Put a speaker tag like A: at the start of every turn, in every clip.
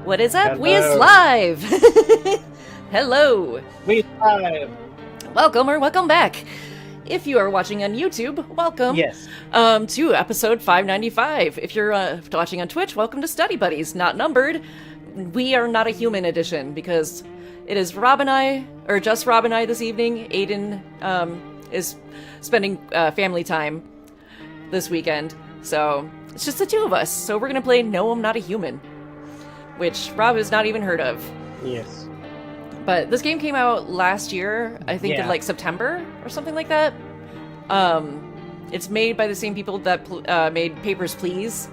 A: What is up?
B: Hello.
A: We is live! Hello!
B: We live!
A: Welcome or welcome back! If you are watching on YouTube, welcome
B: Yes.
A: to episode 595. If you're watching on Twitch, welcome to Study Buddies, not numbered. We are not a human edition because it is Rob and I, or just Rob and I this evening. Aden is spending family time this weekend, so it's just the two of us. So we're gonna play No, I'm Not a Human, which Rob has not even heard of.
B: Yes.
A: But this game came out last year, I think in like September or something like that. It's made by the same people that made Papers, Please.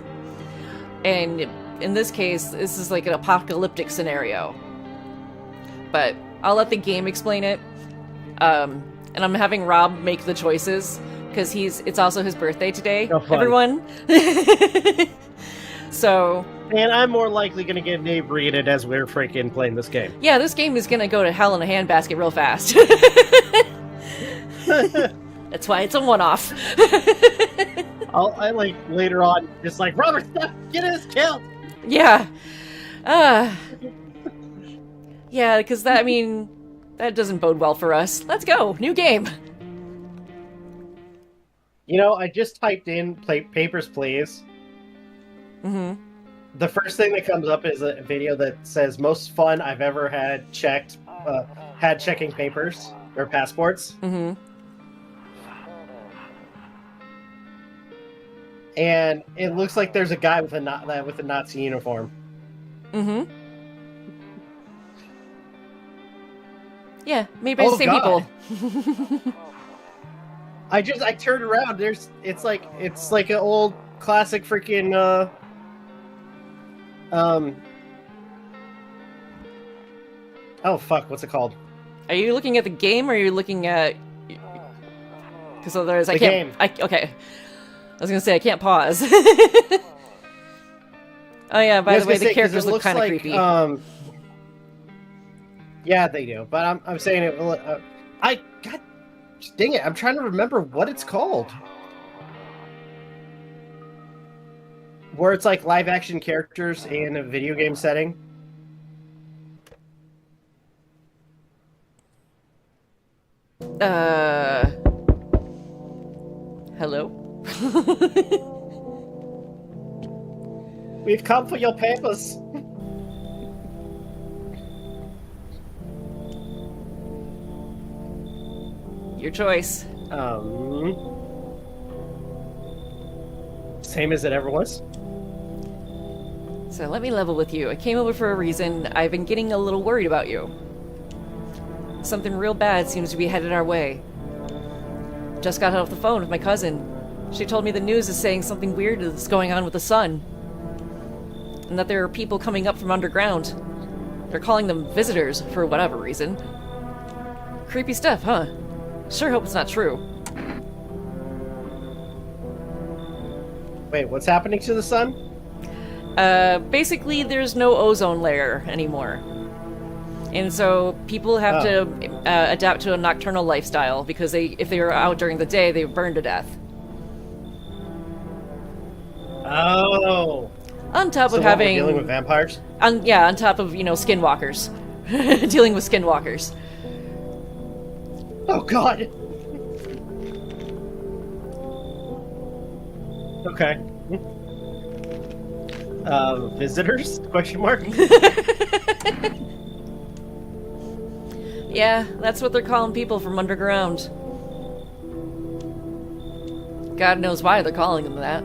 A: And in this case, this is like an apocalyptic scenario. But I'll let the game explain it. And I'm having Rob make the choices, because it's also his birthday today, everyone. So...
B: And I'm more likely going to get inebriated as we're freaking playing this game.
A: Yeah, this game is going to go to hell in a handbasket real fast. That's why it's a one-off.
B: I like, later on, just like, Robert, stop! Get us killed!
A: Yeah. Yeah, because that, I mean, that doesn't bode well for us. Let's go! New game!
B: You know, I just typed in Papers, Please.
A: Mm-hmm.
B: The first thing that comes up is a video that says most fun I've ever had checking papers or passports.
A: Mm-hmm.
B: And it looks like there's a guy with a Nazi uniform.
A: Mm-hmm. Yeah, made by the same people.
B: I turned around. It's like an old classic freaking oh fuck, what's it called?
A: Are you looking at the game, or are you looking at... Because otherwise I
B: can't...
A: okay. I was gonna say, I can't pause. Oh yeah, by the way, the characters look kind of creepy.
B: Yeah, they do. But I'm saying it... God dang it, I'm trying to remember what it's called. Where it's like live action characters in a video game setting.
A: Hello?
B: We've come for your papers.
A: Your choice.
B: Same as it ever was.
A: So let me level with you. I came over for a reason. I've been getting a little worried about you. Something real bad seems to be headed our way. Just got off the phone with my cousin. She told me the news is saying something weird is going on with the sun. And that there are people coming up from underground. They're calling them visitors for whatever reason. Creepy stuff, huh? Sure hope it's not true.
B: Wait, what's happening to the sun?
A: Basically there's no ozone layer anymore. And so people have to adapt to a nocturnal lifestyle, because if they were out during the day, they would burn to death.
B: Oh.
A: On top of
B: we're
A: having...
B: dealing with vampires?
A: on top of, skinwalkers. Dealing with skinwalkers.
B: Oh god! Okay. Visitors? Question mark?
A: Yeah, that's what they're calling people from underground. God knows why they're calling them that.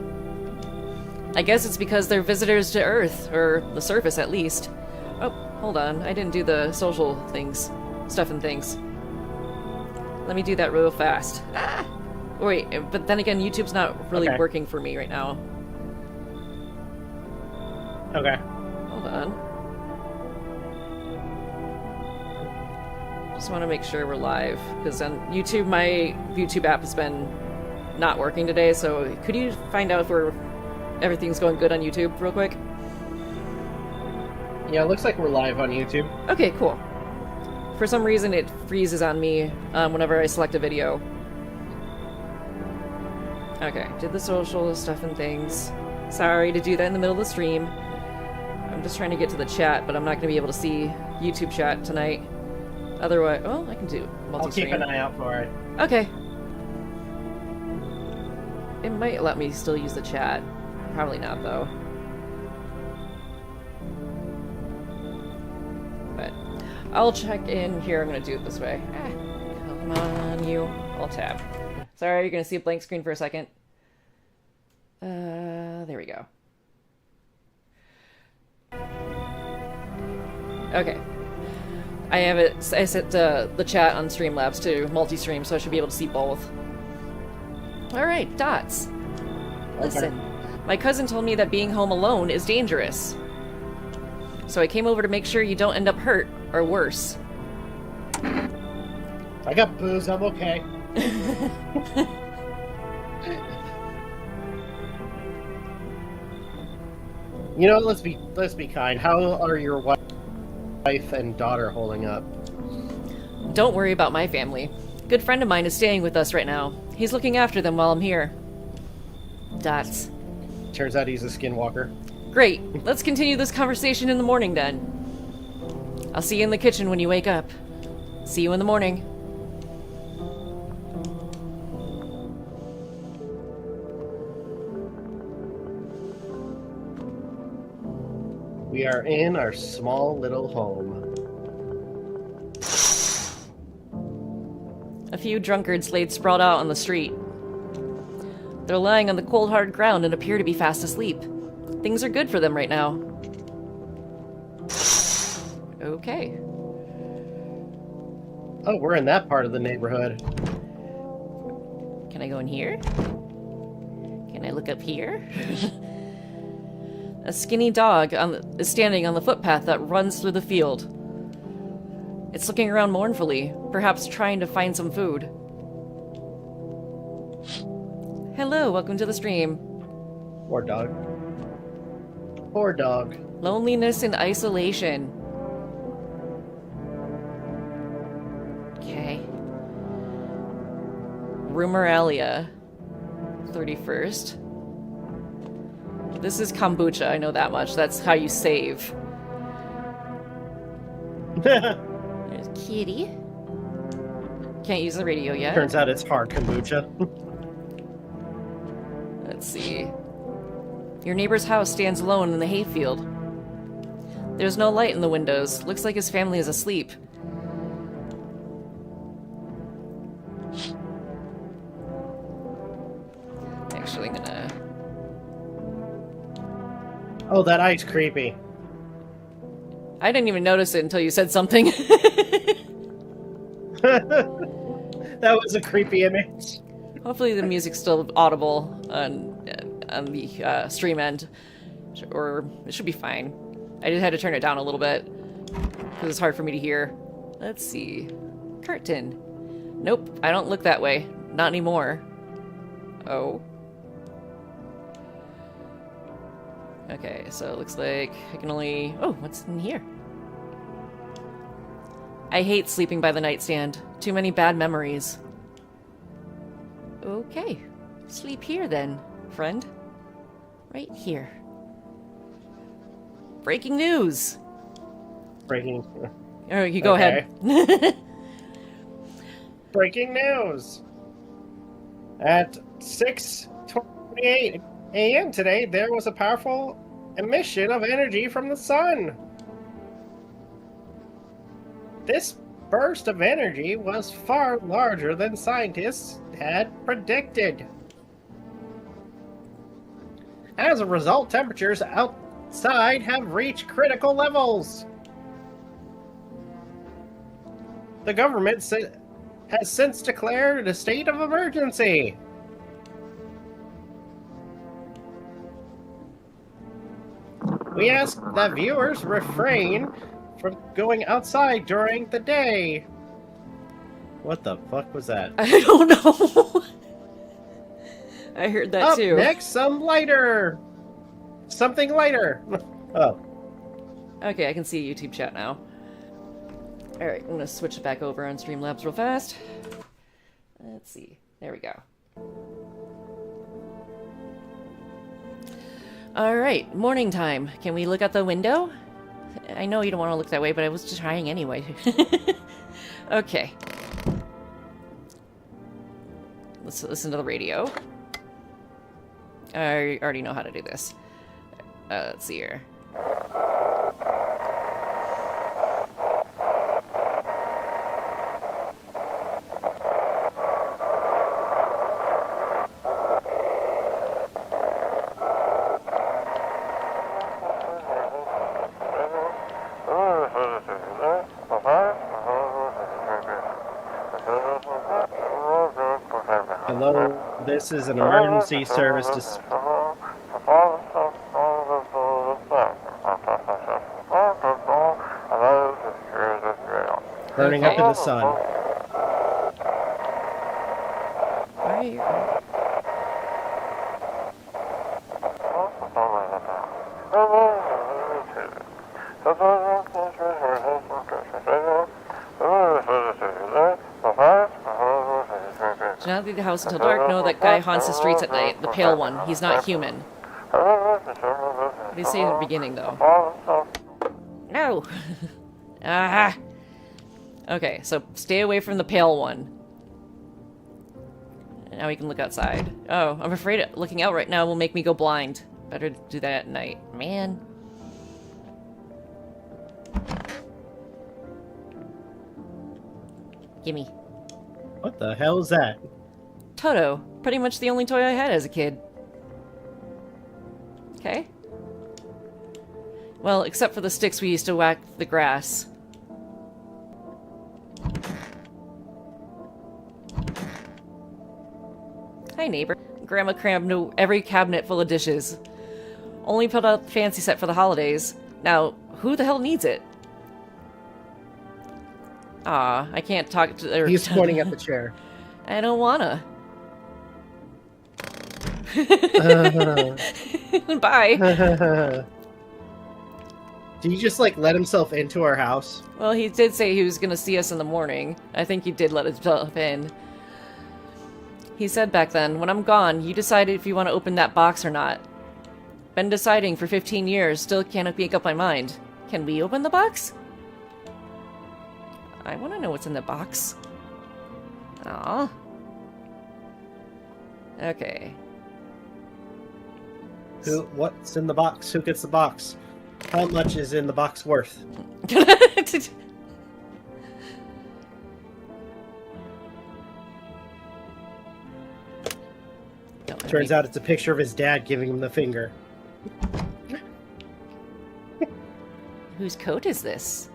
A: I guess it's because they're visitors to Earth, or the surface at least. Oh, hold on, I didn't do the social things. Stuff and things. Let me do that real fast. Ah! Wait, but then again, YouTube's not really working for me right now.
B: Okay.
A: Hold on. Just want to make sure we're live, because on YouTube, my YouTube app has been not working today, so could you find out if everything's going good on YouTube real quick?
B: Yeah, it looks like we're live on YouTube.
A: Okay, cool. For some reason, it freezes on me whenever I select a video. Okay, did the social stuff and things. Sorry to do that in the middle of the stream. I'm just trying to get to the chat, but I'm not going to be able to see YouTube chat tonight. Otherwise, oh, I can do multi-stream.
B: I'll keep an eye out for it.
A: Okay. It might let me still use the chat. Probably not, though. But I'll check in here. I'm going to do it this way. Come on, you. I'll tab. Sorry, you're going to see a blank screen for a second. There we go. Okay. I have it. I set the chat on Streamlabs to multi-stream, so I should be able to see both. Alright, Dots. Listen, my cousin told me that being home alone is dangerous. So I came over to make sure you don't end up hurt, or worse.
B: I got booze, I'm okay. You know, let's be kind. How are your wife and daughter holding up?
A: Don't worry about my family. A good friend of mine is staying with us right now. He's looking after them while I'm here. Dots.
B: Turns out he's a skinwalker.
A: Great. Let's continue this conversation in the morning then. I'll see you in the kitchen when you wake up. See you in the morning.
B: We are in our small little home.
A: A few drunkards laid sprawled out on the street. They're lying on the cold, hard ground and appear to be fast asleep. Things are good for them right now. Okay.
B: Oh, we're in that part of the neighborhood.
A: Can I go in here? Can I look up here? A skinny dog is standing on the footpath that runs through the field. It's looking around mournfully, perhaps trying to find some food. Hello, welcome to the stream.
B: Poor dog. Poor dog.
A: Loneliness and isolation. Okay. Rumeralia. 31st. This is kombucha, I know that much. That's how you save. There's Kitty. Can't use the radio yet.
B: Turns out it's hard kombucha.
A: Let's see. Your neighbor's house stands alone in the hayfield. There's no light in the windows. Looks like his family is asleep. Actually, I'm gonna...
B: Oh, that eye's creepy.
A: I didn't even notice it until you said something.
B: That was a creepy image.
A: Hopefully the music's still audible on the stream end. Or it should be fine. I just had to turn it down a little bit. Because it's hard for me to hear. Let's see. Curtain. Nope, I don't look that way. Not anymore. Oh. Okay, so it looks like I can only... Oh, what's in here? I hate sleeping by the nightstand. Too many bad memories. Okay. Sleep here then, friend. Right here. Breaking news!
B: Breaking.
A: Oh, you go ahead.
B: Breaking news! At 6:28 a.m. today, there was a powerful emission of energy from the sun. This burst of energy was far larger than scientists had predicted. As a result, temperatures outside have reached critical levels. The government has since declared a state of emergency. We ask that viewers refrain from going outside during the day. What the fuck was that?
A: I don't know. I heard that too.
B: Up next, some lighter. Something lighter. Oh.
A: Okay, I can see YouTube chat now. Alright, I'm gonna switch it back over on Streamlabs real fast. Let's see. There we go. Alright, morning time. Can we look out the window? I know you don't want to look that way, but I was just trying anyway. Okay. Let's listen to the radio. I already know how to do this. Let's see here.
B: Hello, this is an emergency service burning up in the sun.
A: Why are you... Do not leave the house until dark. No, that guy haunts the streets at night. The pale one. He's not human. What did he say in the beginning, though? No! Ah! Okay, so stay away from the pale one. Now we can look outside. Oh, I'm afraid looking out right now will make me go blind. Better do that at night. Man. Gimme.
B: What the hell is that?
A: Toto. Pretty much the only toy I had as a kid. Okay. Well, except for the sticks we used to whack the grass. Hi, neighbor. Grandma crammed every cabinet full of dishes. Only put out the fancy set for the holidays. Now, who the hell needs it? Aw, I can't talk to...
B: He's pointing at the chair.
A: I don't wanna. Bye.
B: Did he just, like, let himself into our house?
A: Well, he did say he was gonna see us in the morning. I think he did let himself in. He said back then, when I'm gone, you decide if you want to open that box or not. Been deciding for 15 years, still can't make up my mind. Can we open the box? I want to know what's in the box. Aww. Okay.
B: What's in the box? Who gets the box? How much is in the box worth? Turns out it's a picture of his dad giving him the finger.
A: Whose coat is this?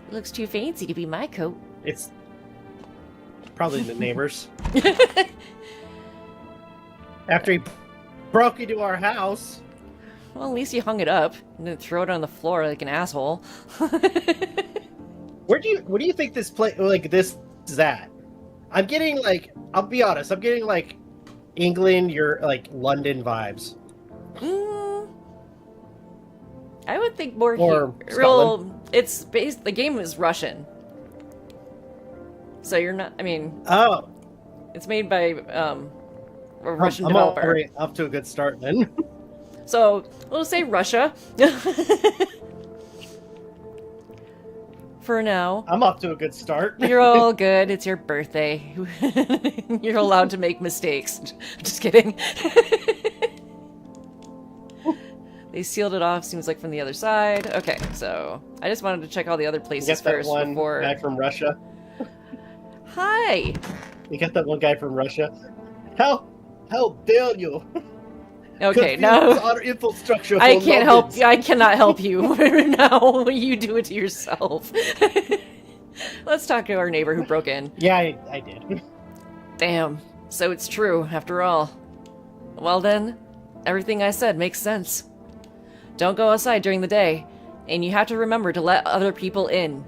A: It looks too fancy to be my coat.
B: It's probably the neighbors. After he broke into our house.
A: Well, at least you hung it up and didn't throw it on the floor like an asshole.
B: What do you think this this is at? I'm getting like, I'll be honest, I'm getting like England, you're like London vibes.
A: I would think more
B: or
A: real. It's based. The game is Russian, so you're not. I mean,
B: oh,
A: it's made by a Russian developer.
B: I'm already up to a good start then.
A: So we'll say Russia. For now.
B: I'm off to a good start.
A: You're all good. It's your birthday. You're allowed to make mistakes. Just kidding. They sealed it off, seems like from the other side. Okay, so I just wanted to check all the other places first
B: one
A: before...
B: guy from Russia.
A: Hi!
B: You got that one guy from Russia? How dare you?
A: Okay, now
B: our infrastructure.
A: I can't help you. I cannot help you. Now you do it to yourself. Let's talk to our neighbor who broke in.
B: Yeah, I did.
A: Damn. So it's true, after all. Well then, everything I said makes sense. Don't go outside during the day, and you have to remember to let other people in.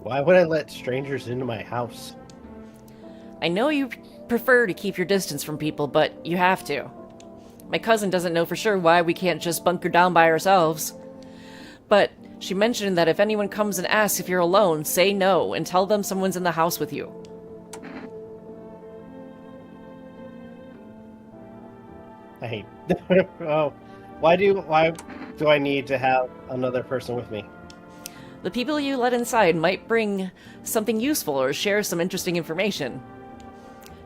B: Why would I let strangers into my house?
A: I know you prefer to keep your distance from people, but you have to. My cousin doesn't know for sure why we can't just bunker down by ourselves. But She mentioned that if anyone comes and asks if you're alone, say no and tell them someone's in the house with you.
B: I hate. Oh, why do I need to have another person with me?
A: The people you let inside might bring something useful or share some interesting information.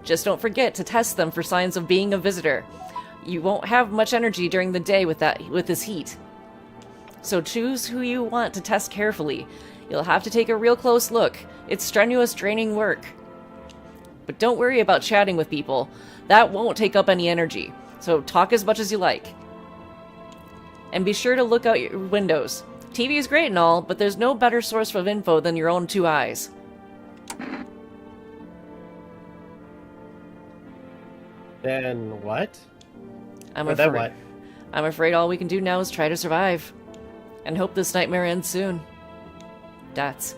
A: Just don't forget to test them for signs of being a visitor. You won't have much energy during the day with this heat. So choose who you want to test carefully. You'll have to take a real close look. It's strenuous, draining work. But don't worry about chatting with people. That won't take up any energy. So talk as much as you like. And be sure to look out your windows. TV is great and all, but there's no better source of info than your own two eyes.
B: Then what?
A: I'm afraid all we can do now is try to survive. And hope this nightmare ends soon. That's.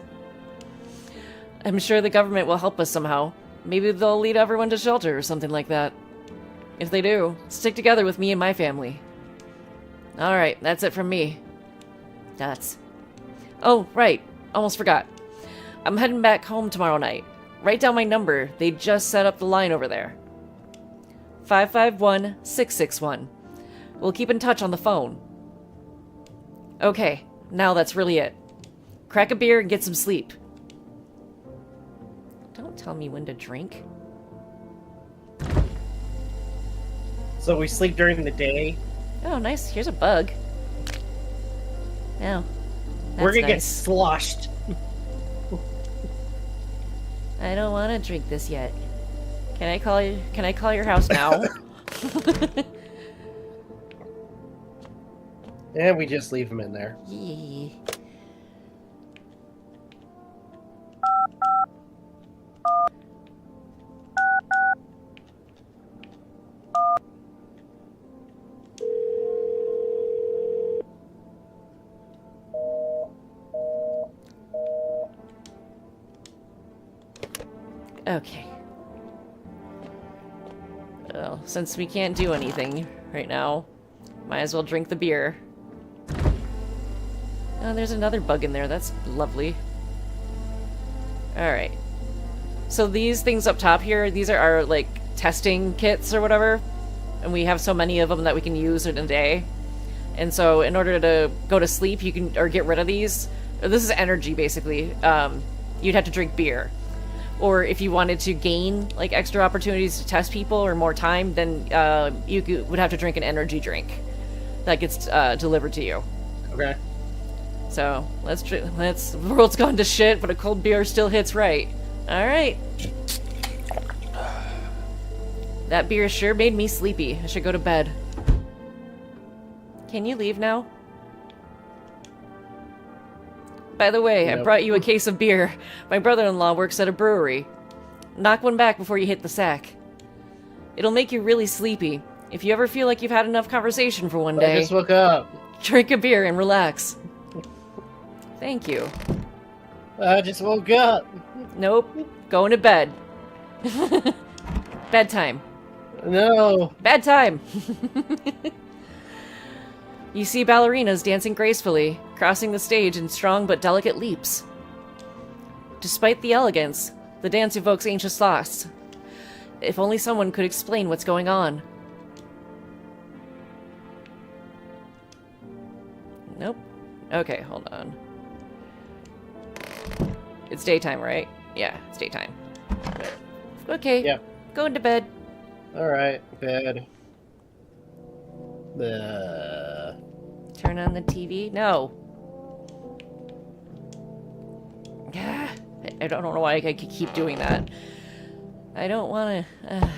A: I'm sure the government will help us somehow. Maybe they'll lead everyone to shelter or something like that. If they do, stick together with me and my family. Alright, that's it from me. That's. Oh, right. Almost forgot. I'm heading back home tomorrow night. Write down my number. They just set up the line over there. 551-661. We'll keep in touch on the phone. Okay, now that's really it. Crack a beer and get some sleep. Don't tell me when to drink.
B: So we sleep during the day?
A: Oh, nice. Here's a bug. Oh,
B: we're gonna
A: nice.
B: get sloshed.
A: I don't want to drink this yet. Can I call your house now?
B: And we just leave him in there.
A: Yeah. Okay. Well, since we can't do anything right now, might as well drink the beer. Oh, there's another bug in there. That's lovely. Alright. So these things up top here, these are our, like, testing kits or whatever. And we have so many of them that we can use in a day. And so in order to go to sleep, you can, or get rid of these, this is energy, basically, you'd have to drink beer. Or if you wanted to gain, like, extra opportunities to test people or more time, then you would have to drink an energy drink that gets delivered to you.
B: Okay.
A: So, the world's gone to shit, but a cold beer still hits right. Alright. That beer sure made me sleepy. I should go to bed. Can you leave now? By the way,
B: Nope.
A: I brought you a case of beer. My brother-in-law works at a brewery. Knock one back before you hit the sack. It'll make you really sleepy. If you ever feel like you've had enough conversation for one day,
B: I just woke up.
A: drink a beer and relax. Thank you.
B: I just woke up.
A: Nope. Going to bed. Bedtime.
B: No.
A: Bedtime! You see ballerinas dancing gracefully, crossing the stage in strong but delicate leaps. Despite the elegance, the dance evokes ancient thoughts. If only someone could explain what's going on. Nope. Okay, hold on. It's daytime, right? Yeah, it's daytime. Okay.
B: Yeah.
A: Going to bed.
B: Alright, bed.
A: Turn on the TV? No. I don't know why I could keep doing that. I don't want to...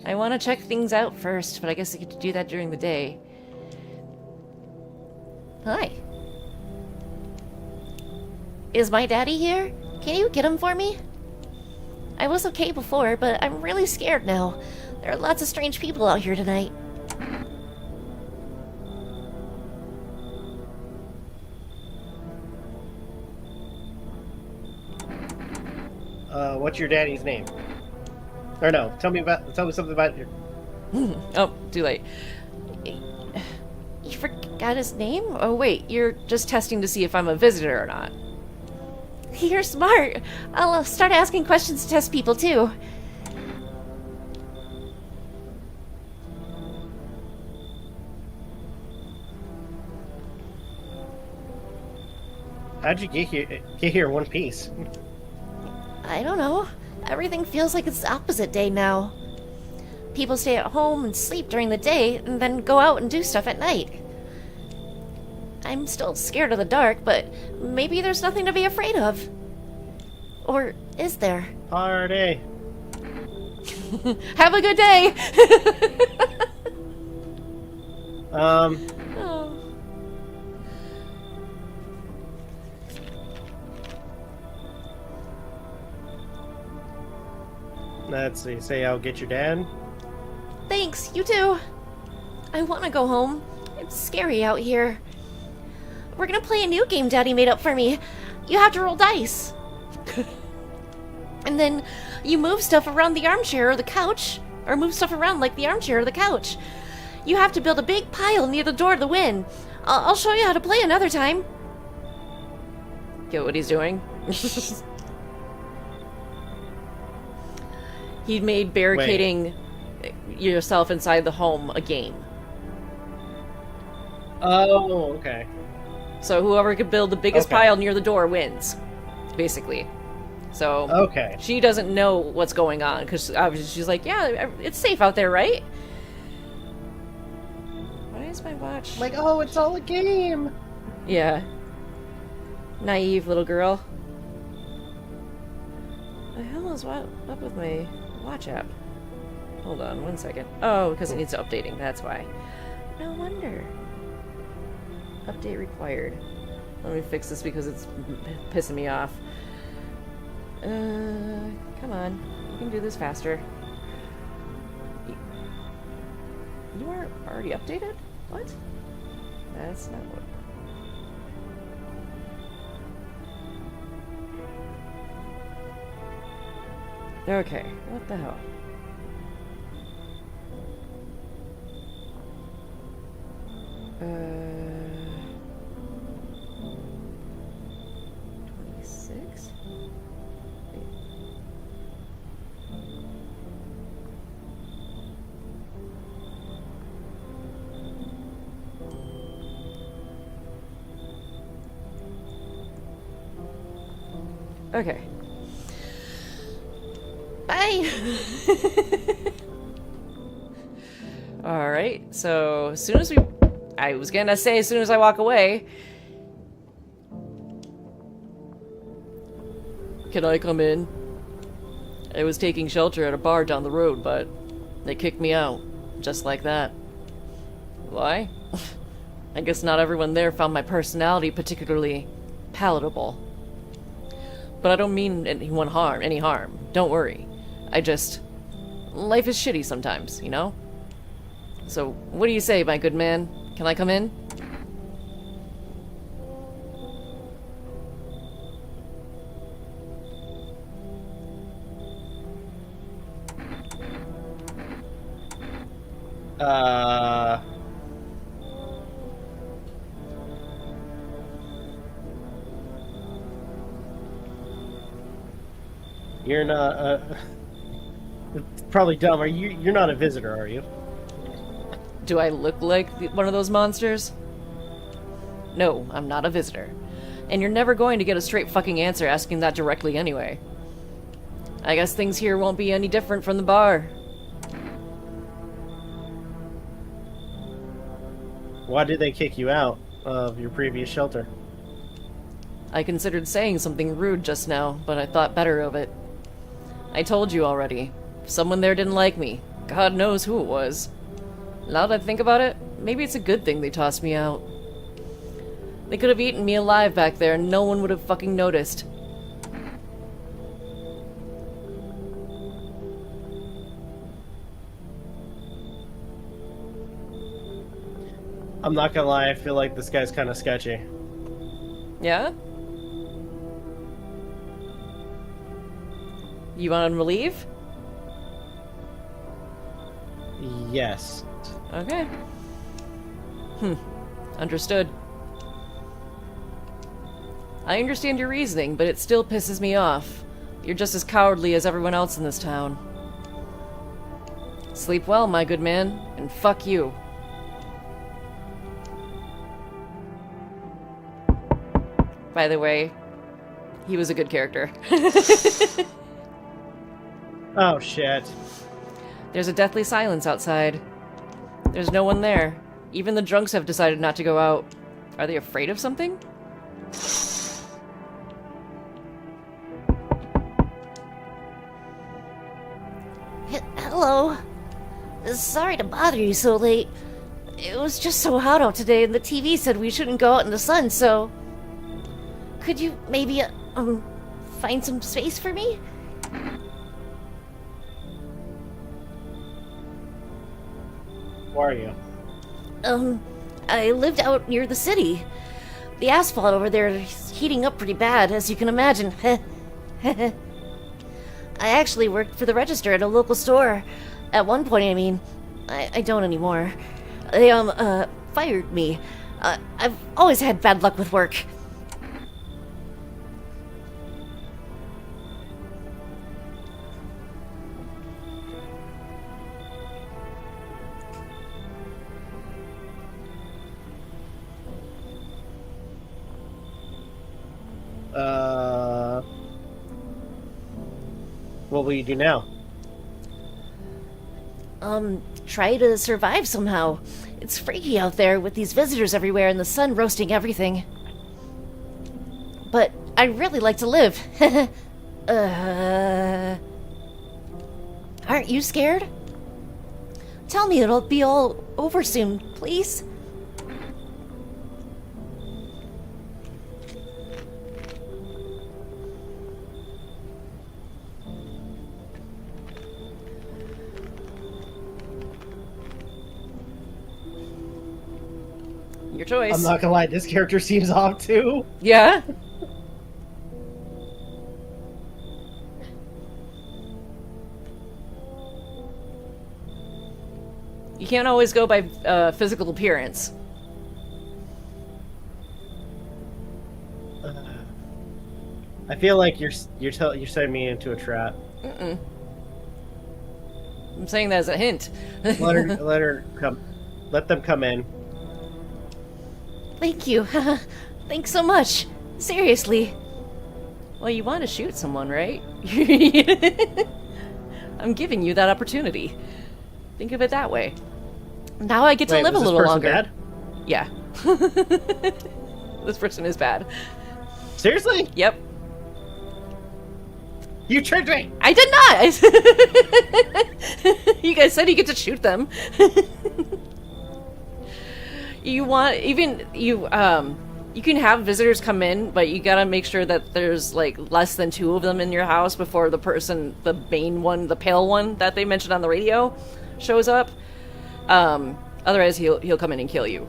A: I want to check things out first, but I guess I get to do that during the day. Hi. Is my daddy here? Can you get him for me? I was okay before, but I'm really scared now. There are lots of strange people out here tonight.
B: What's your daddy's name? Or no, tell me something about your...
A: Oh, too late. got his name? Oh wait, you're just testing to see if I'm a visitor or not. You're smart. I'll start asking questions to test people too.
B: How'd you get here in one piece?
A: I don't know. Everything feels like it's the opposite day now. People stay at home and sleep during the day, and then go out and do stuff at night. I'm still scared of the dark, but maybe there's nothing to be afraid of. Or is there?
B: Party.
A: Have a good day!
B: Oh. Let's see. Say I'll get your dad.
A: Thanks, you too. I want to go home. It's scary out here. We're gonna play a new game Daddy made up for me. You have to roll dice. And then you move stuff around the armchair or the couch. Or move stuff around like the armchair or the couch. You have to build a big pile near the door to win. I'll show you how to play another time. Get what he's doing? He made barricading yourself inside the home a game.
B: Oh, okay.
A: So whoever could build the biggest pile near the door wins, basically. So
B: okay,
A: she doesn't know what's going on because she's like, yeah, it's safe out there, right? Why is my watch?
B: Like, oh, it's all a game.
A: Yeah. Naive little girl. The hell is what up with my watch app? Hold on 1 second. Oh, because it needs updating, that's why. No wonder. Update required. Let me fix this because it's pissing me off. Come on. You can do this faster. You are already updated? What? That's not what... Okay, what the hell? Uh... 26? Okay. Bye! Alright, so as soon as we... I was gonna say as soon as I walk away. Can I come in? I was taking shelter at a bar down the road, but they kicked me out. Just like that. Why? I guess not everyone there found my personality particularly palatable. But I don't mean any harm. Don't worry. I just... Life is shitty sometimes, you know? So, what do you say, my good man? Can I come in?
B: You're not, it's probably dumb. You're not a visitor, are you?
A: Do I look like one of those monsters? No, I'm not a visitor. And you're never going to get a straight fucking answer asking that directly anyway. I guess things here won't be any different from the bar.
B: Why did they kick you out of your previous shelter?
A: I considered saying something rude just now, but I thought better of it. I told you already. Someone there didn't like me. God knows who it was. Now that I think about it, maybe it's a good thing they tossed me out. They could have eaten me alive back there and no one would have fucking noticed.
B: I'm not gonna lie, I feel like this guy's kind of sketchy.
A: Yeah? You want him to leave?
B: Yes.
A: Okay. Understood. I understand your reasoning, but it still pisses me off. You're just as cowardly as everyone else in this town. Sleep well, my good man, and fuck you. By the way, he was a good character.
B: Oh, shit.
A: There's a deathly silence outside. There's no one there. Even the drunks have decided not to go out. Are they afraid of something?
C: Hello. Sorry to bother you so late. It was just so hot out today, and the TV said we shouldn't go out in the sun, so... Could you maybe, find some space for me?
B: Who are you?
C: I lived out near the city. The asphalt over there is heating up pretty bad, as you can imagine. I actually worked for the register at a local store. At one point, I mean. I don't anymore. They, fired me. I've always had bad luck with work.
B: What will you do now?
C: Try to survive somehow. It's freaky out there with these visitors everywhere and the sun roasting everything. But I'd really like to live. Aren't you scared? Tell me it'll be all over soon, please.
A: Your choice.
B: I'm not gonna lie, this character seems off too.
A: Yeah? You can't always go by physical appearance.
B: I feel like you're setting me into a trap.
A: Mm-mm. I'm saying that as a hint.
B: Let her come. Let them come in.
C: Thank you. Thanks so much. Seriously.
A: Well, you want to shoot someone, right? I'm giving you that opportunity. Think of it that way. Now I get to live a little longer.
B: Bad?
A: Yeah. This person is bad.
B: Seriously?
A: Yep.
B: You tricked me!
A: I did not! You guys said you get to shoot them. You can have visitors come in, but you gotta make sure that there's like less than 2 of them in your house before the main one, the pale one that they mentioned on the radio, shows up. Otherwise he'll come in and kill you.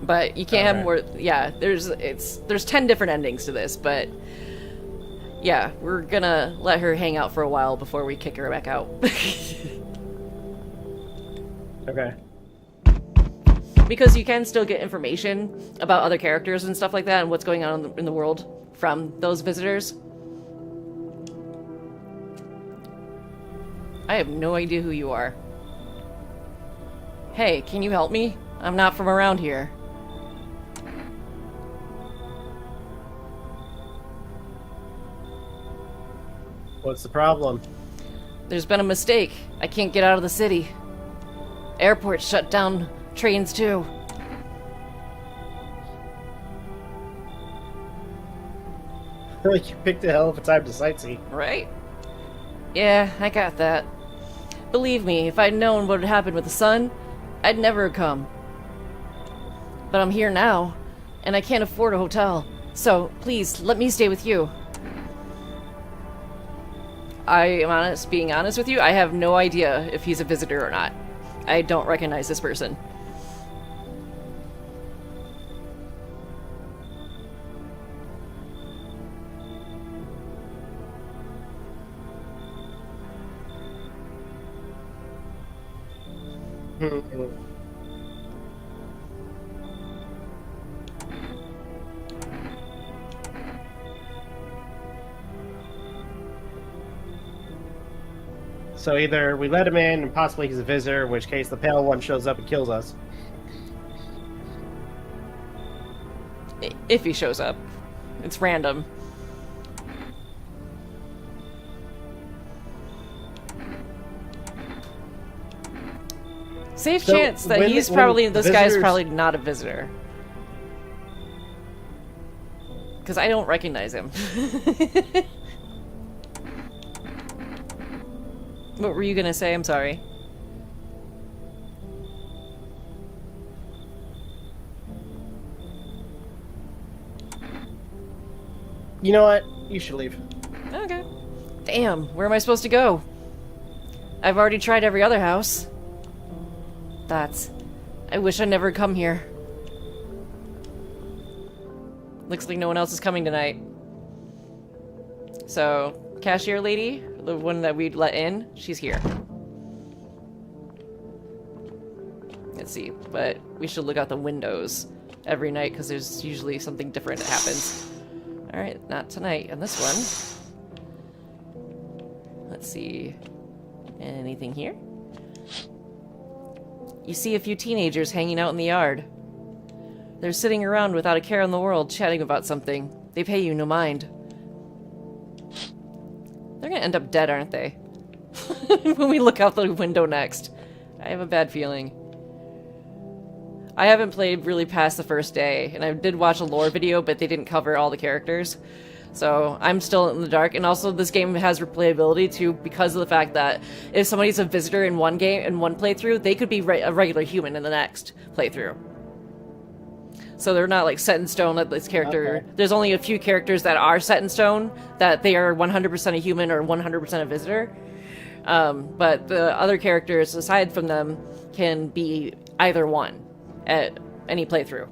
A: But you can't have more. Yeah, there's 10 different endings to this, but yeah, we're gonna let her hang out for a while before we kick her back out.
B: Okay.
A: Because you can still get information about other characters and stuff like that and what's going on in the world from those visitors. I have no idea who you are. Hey, can you help me? I'm not from around here.
B: What's the problem?
A: There's been a mistake. I can't get out of the city. Airports shut down trains too.
B: I feel like you picked a hell of a time to sightsee.
A: Right? Yeah, I got that. Believe me, if I'd known what had happened with the sun, I'd never have come. But I'm here now, and I can't afford a hotel. So, please, let me stay with you. I am being honest with you, I have no idea if he's a visitor or not. I don't recognize this person.
B: So either we let him in and possibly he's a visitor, in which case the pale one shows up and kills us.
A: If he shows up. It's random. Safe chance that he's probably... This guy's probably not a visitor. Because I don't recognize him. What were you gonna say? I'm sorry.
B: You know what? You should leave.
A: Okay. Damn, where am I supposed to go? I've already tried every other house. I wish I'd never come here. Looks like no one else is coming tonight. So, cashier lady, the one that we'd let in, she's here. Let's see, but we should look out the windows every night because there's usually something different that happens. Alright, not tonight on this one. Let's see. Anything here? You see a few teenagers hanging out in the yard. They're sitting around without a care in the world, chatting about something. They pay you no mind. They're gonna end up dead, aren't they? When we look out the window next. I have a bad feeling. I haven't played really past the first day, and I did watch a lore video, but they didn't cover all the characters. So I'm still in the dark, and also this game has replayability too because of the fact that if somebody's a visitor in one game, in one playthrough, they could be a regular human in the next playthrough. So they're not like set in stone that this character... Okay. There's only a few characters that are set in stone, that they are 100% a human or 100% a visitor. But the other characters, aside from them, can be either one at any playthrough.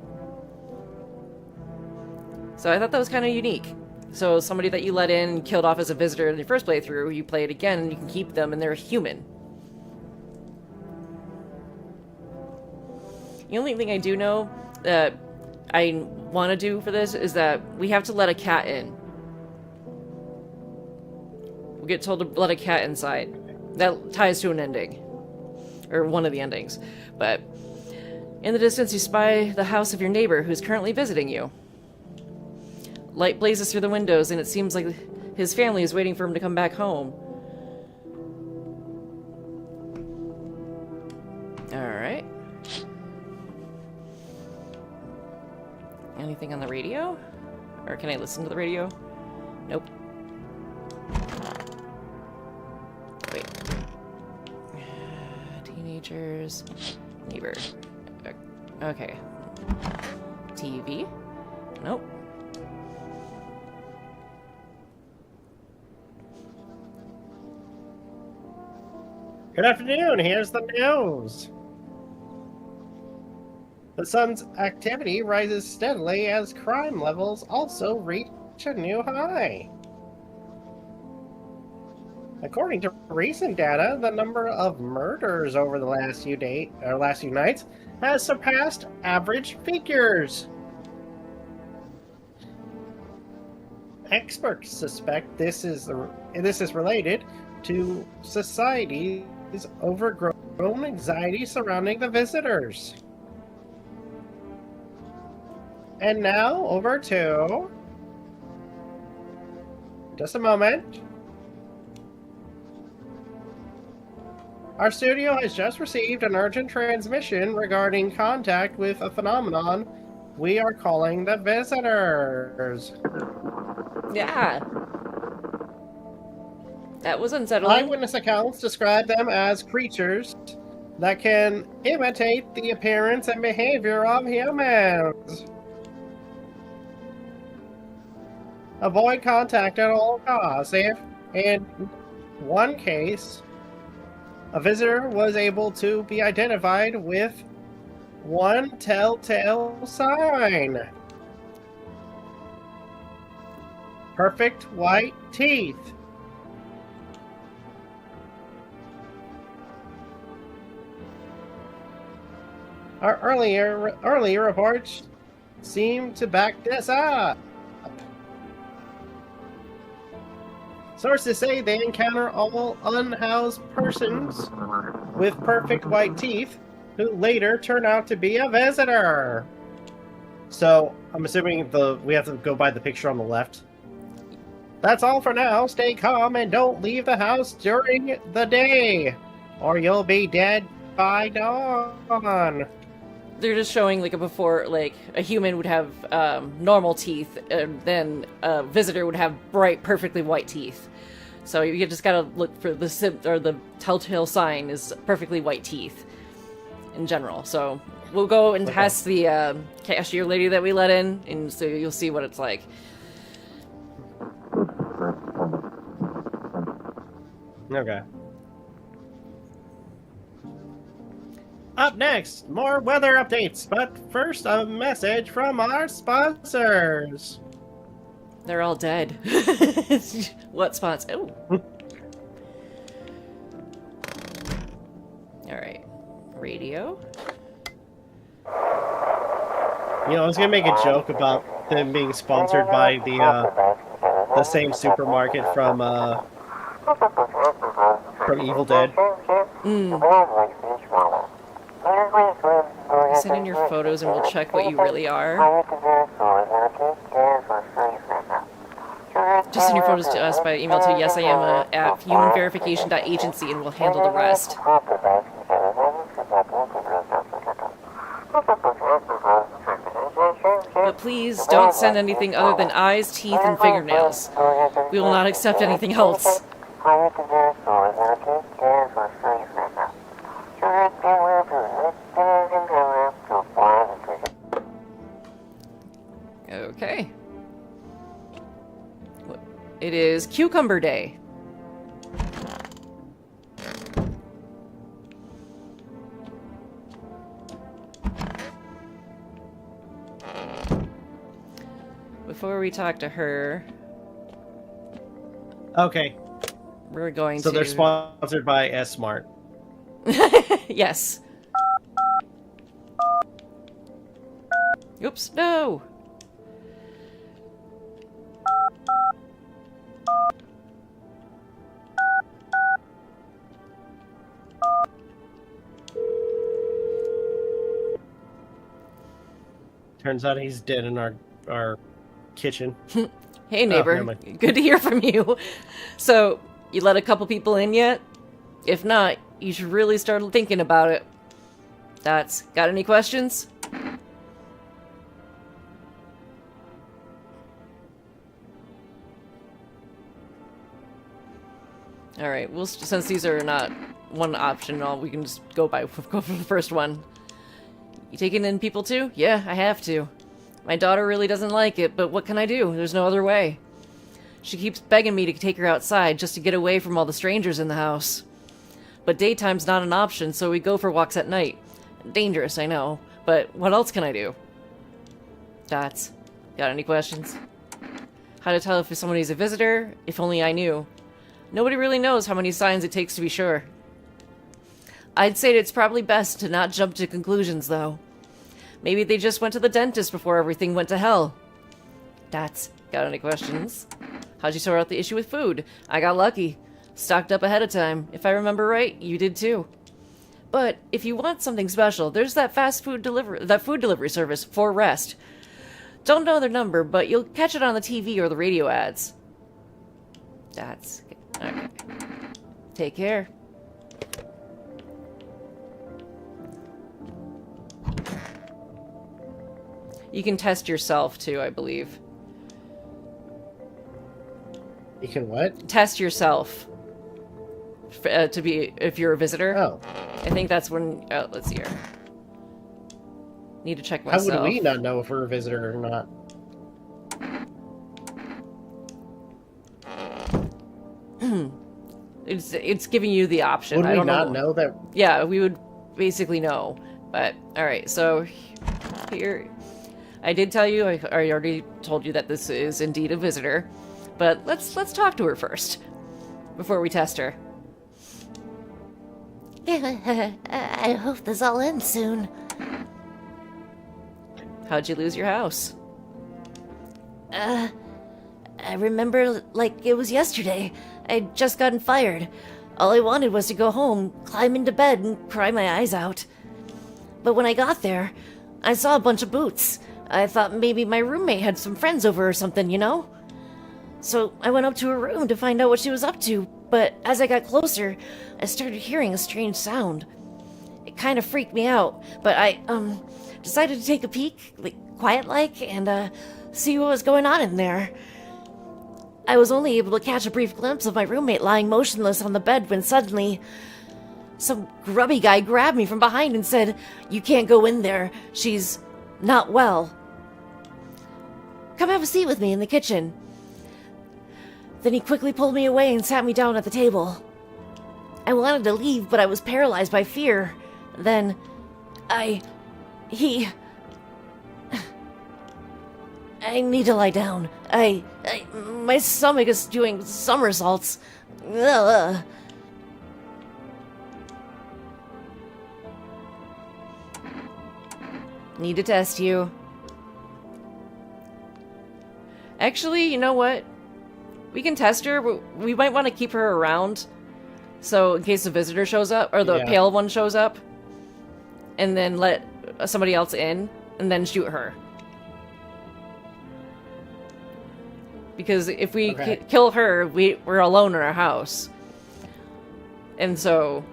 A: So I thought that was kind of unique. So somebody that you let in and killed off as a visitor in your first playthrough, you play it again and you can keep them and they're human. The only thing I do know that I want to do for this is that we have to let a cat in. We get told to let a cat inside. That ties to an ending. Or one of the endings. But in the distance you spy the house of your neighbor who's currently visiting you. Light blazes through the windows, and it seems like his family is waiting for him to come back home. Alright. Anything on the radio? Or can I listen to the radio? Nope. Wait. Teenagers. Neighbor. Okay. TV? Nope.
B: Good afternoon, here's the news. The sun's activity rises steadily as crime levels also reach a new high. According to recent data, the number of murders over the last few nights has surpassed average figures. Experts suspect this is related to society's overgrown anxiety surrounding the visitors. And now, over to... Just a moment. Our studio has just received an urgent transmission regarding contact with a phenomenon we are calling the visitors.
A: Yeah. That was unsettling.
B: Eyewitness accounts describe them as creatures that can imitate the appearance and behavior of humans. Avoid contact at all costs. If, in one case, a visitor was able to be identified with one telltale sign. Perfect white teeth. Our earlier reports seem to back this up. Sources say they encounter all unhoused persons with perfect white teeth who later turn out to be a visitor. So, I'm assuming we have to go by the picture on the left. That's all for now. Stay calm and don't leave the house during the day, or you'll be dead by dawn.
A: They're just showing like a before, like a human would have normal teeth, and then a visitor would have bright, perfectly white teeth. So you just gotta look for the telltale sign is perfectly white teeth in general. So we'll go and test the cashier lady that we let in, and so you'll see what it's like.
B: Okay. Up next, more weather updates, but first a message from our sponsors.
A: They're all dead. What sponsor? Oh. Alright. Radio.
B: You know, I was gonna make a joke about them being sponsored by the same supermarket from Evil Dead.
A: Send in your photos and we'll check what you really are. Just send your photos to us by email to yesIam at humanverification.agency and we'll handle the rest. But please don't send anything other than eyes, teeth, and fingernails. We will not accept anything else. Okay. It is Cucumber Day. Before we talk to her...
B: Okay.
A: We're going to...
B: So they're sponsored by S-Smart.
A: Yes. Oops, no!
B: Turns out he's dead in our kitchen.
A: Hey neighbor, good to hear from you. So, you let a couple people in yet? If not, you should really start thinking about it. Got any questions? Alright, well, since these are not one option, we can just go for the first one. You taking in people too? Yeah, I have to. My daughter really doesn't like it, but what can I do? There's no other way. She keeps begging me to take her outside just to get away from all the strangers in the house. But daytime's not an option, so we go for walks at night. Dangerous, I know, but what else can I do? Got any questions? How to tell if somebody's a visitor? If only I knew. Nobody really knows how many signs it takes to be sure. I'd say it's probably best to not jump to conclusions, though. Maybe they just went to the dentist before everything went to hell. Got any questions? How'd you sort out the issue with food? I got lucky. Stocked up ahead of time. If I remember right, you did too. But if you want something special, there's that food delivery service, For Rest. Don't know their number, but you'll catch it on the TV or the radio ads. Okay. Take care. You can test yourself too, I believe.
B: You can what?
A: Test yourself to be if you're a visitor.
B: Oh.
A: I think that's when. Oh, let's see here. Need to check myself.
B: How would we not know if we're a visitor or not?
A: It's giving you the option.
B: Would
A: I don't
B: we not know that?
A: Yeah, we would basically know. But all right, so here, I did tell you. I already told you that this is indeed a visitor. But let's talk to her first before we test her.
C: I hope this all ends soon.
A: How'd you lose your house?
C: I remember like it was yesterday. I'd just gotten fired. All I wanted was to go home, climb into bed, and cry my eyes out. But when I got there, I saw a bunch of boots. I thought maybe my roommate had some friends over or something, you know? So I went up to her room to find out what she was up to, but as I got closer, I started hearing a strange sound. It kind of freaked me out, but I, decided to take a peek, like, quiet-like, and, see what was going on in there. I was only able to catch a brief glimpse of my roommate lying motionless on the bed when suddenly some grubby guy grabbed me from behind and said, "You can't go in there. She's not well. Come have a seat with me in the kitchen." Then he quickly pulled me away and sat me down at the table. I wanted to leave, but I was paralyzed by fear. Then, I need to lie down. My stomach is doing somersaults. Ugh.
A: Need to test you. Actually, you know what? We can test her, but we might want to keep her around. So in case the visitor shows up, or the pale one shows up, and then let somebody else in, and then shoot her. Because if we kill her, we're alone in our house. And so,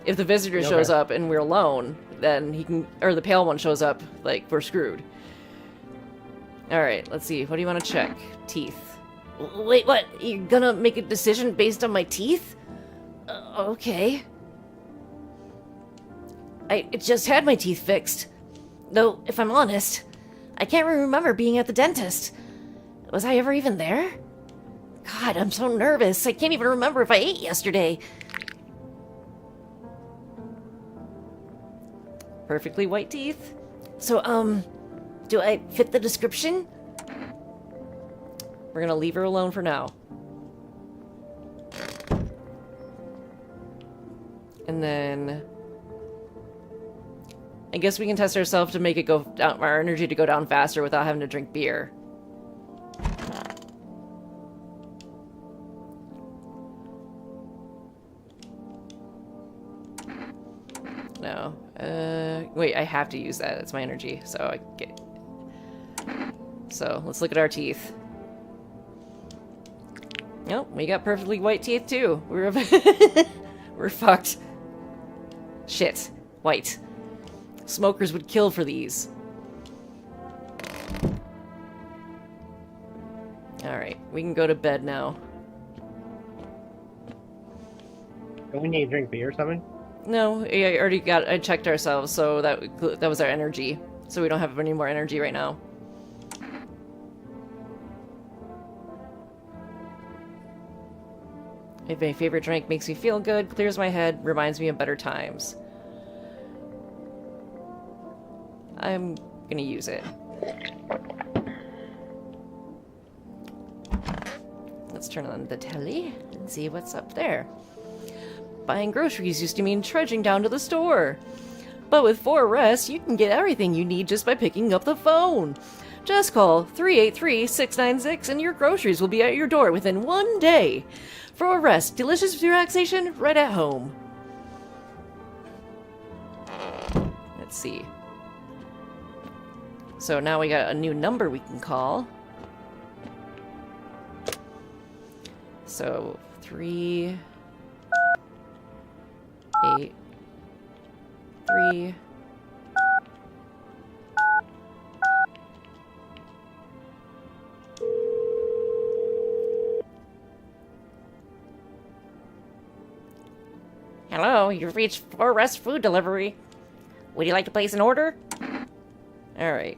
A: if the visitor shows up and we're alone, then he can, or the pale one shows up, like, we're screwed. Alright, let's see. What do you want to check? Teeth.
C: Wait, what? You're gonna make a decision based on my teeth? Okay. I just had my teeth fixed. Though, if I'm honest, I can't remember being at the dentist. Was I ever even there? God, I'm so nervous. I can't even remember if I ate yesterday.
A: Perfectly white teeth.
C: So, do I fit the description?
A: We're gonna leave her alone for now. And then I guess we can test ourselves to make it go down, our energy to go down faster without having to drink beer. No. Wait, I have to use that. It's my energy, so I get... So, let's look at our teeth. Nope, we got perfectly white teeth, too. We're fucked. Shit. White. Smokers would kill for these. Alright, we can go to bed now.
B: Don't we need to drink beer or something?
A: No, I checked ourselves, so that was our energy. So we don't have any more energy right now. If my favorite drink makes me feel good, clears my head, reminds me of better times. I'm gonna use it. Let's turn on the telly and see what's up there. Buying groceries used to mean trudging down to the store. But with 4Rest, you can get everything you need just by picking up the phone. Just call 383-696 and your groceries will be at your door within 1 day. 4Rest, delicious relaxation right at home. Let's see. So now we got a new number we can call. So 3... 8 3 Hello, you've reached 4Rest food delivery. Would you like to place an order? Alright.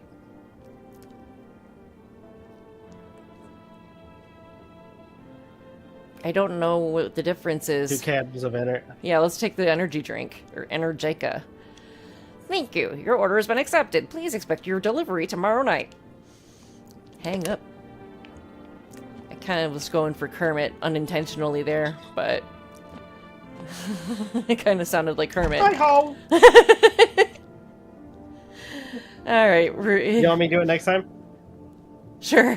A: I don't know what the difference is.
B: 2 cans of energy.
A: Yeah, let's take the energy drink, or Energica. Thank you. Your order has been accepted. Please expect your delivery tomorrow night. Hang up. I kind of was going for Kermit unintentionally there, but... it kind of sounded like Kermit.
B: Hi-ho!
A: Alright,
B: You want me to do it next time?
A: Sure.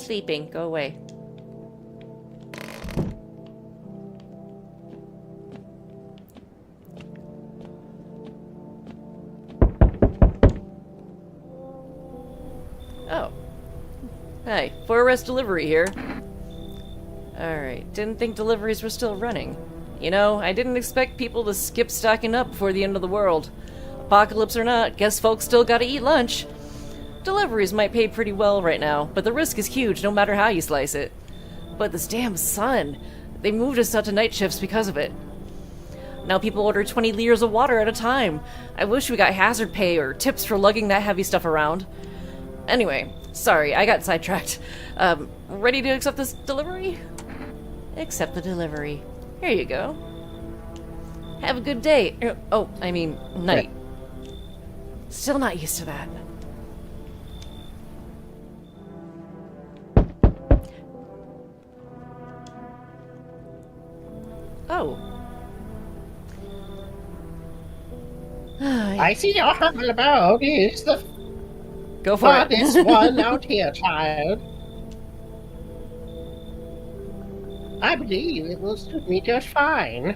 A: sleeping. Go away. Oh. Hey, 4S delivery here. Alright, didn't think deliveries were still running. You know, I didn't expect people to skip stocking up before the end of the world. Apocalypse or not, guess folks still gotta eat lunch. Deliveries might pay pretty well right now, but the risk is huge no matter how you slice it. But this damn sun, they moved us out to night shifts because of it. Now people order 20 liters of water at a time. I wish we got hazard pay or tips for lugging that heavy stuff around. Anyway, sorry, I got sidetracked. Ready to accept this delivery? Accept the delivery. Here you go. Have a good day. Oh, I mean, night. Still not used to that. Oh.
B: I see your humble abode is the
A: Go for it.
B: this one out here, child. I believe it will suit me just fine.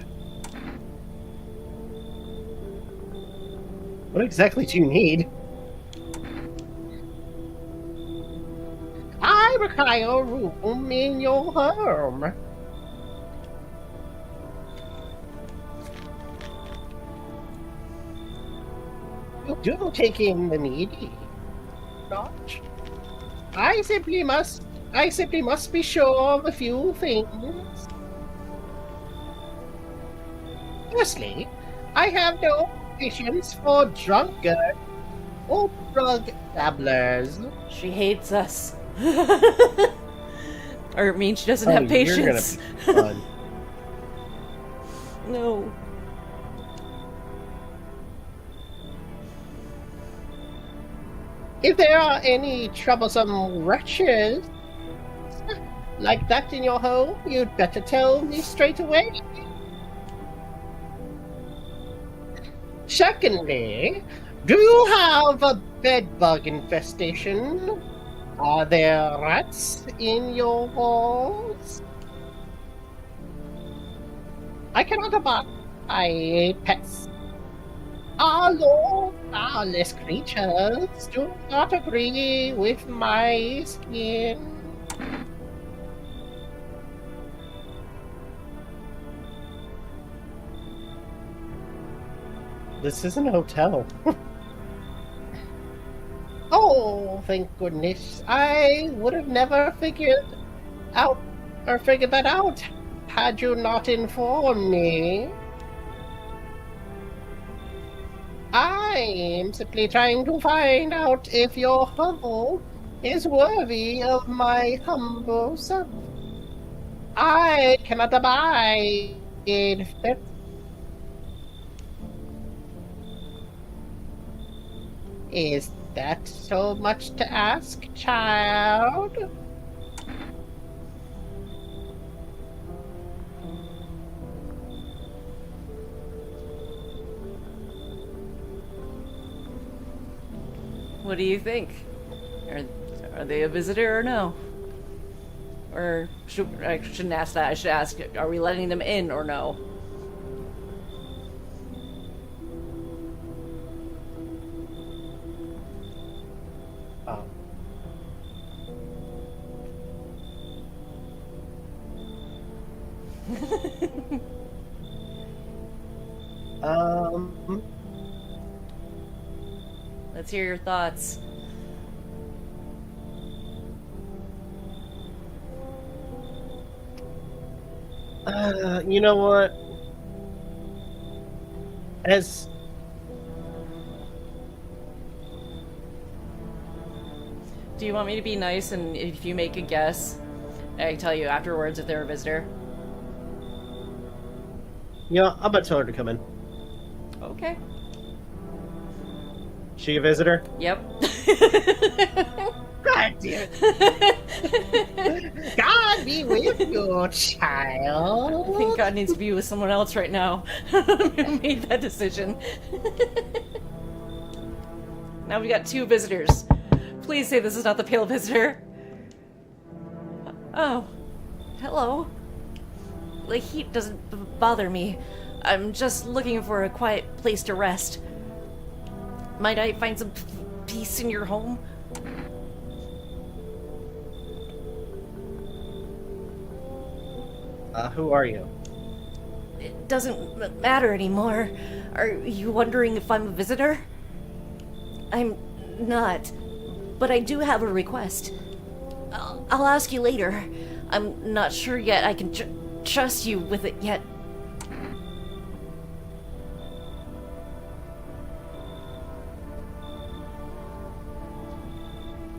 B: What exactly do you need? I require a room in your home. You do take in the needy, not? I simply must be sure of a few things. Firstly, I have no patience for drunkards or drug dabblers.
A: She hates us. Or it means she doesn't have
B: You're gonna
A: patience.
B: be fun.
A: No.
B: If there are any troublesome wretches like that in your home, you'd better tell me straight away. Secondly, do you have a bedbug infestation? Are there rats in your walls? I cannot abide pets. Our lawless creatures do not agree with my skin. This isn't a hotel. Oh, thank goodness. I would have never figured that out had you not informed me. I'm simply trying to find out if your hovel is worthy of my humble self. I cannot abide that. Is that so much to ask, child?
A: What do you think? Are they a visitor or no? Or I shouldn't ask that. I should ask, are we letting them in or no? Let's hear your thoughts.
B: You know what?
A: Do you want me to be nice and if you make a guess, I tell you afterwards if they're a visitor?
B: Yeah, I'm gonna tell her to come in.
A: Okay.
B: She a visitor?
A: Yep.
B: God dear. God be with you, child.
A: I think God needs to be with someone else right now. Who made that decision? Now we got 2 visitors. Please say this is not the pale visitor. Oh, hello. The heat doesn't bother me. I'm just looking for a quiet place to rest. Might I find some peace in your home?
B: Who are you?
A: It doesn't matter anymore. Are you wondering if I'm a visitor? I'm not, but I do have a request. I'll ask you later. I'm not sure yet I can trust you with it yet.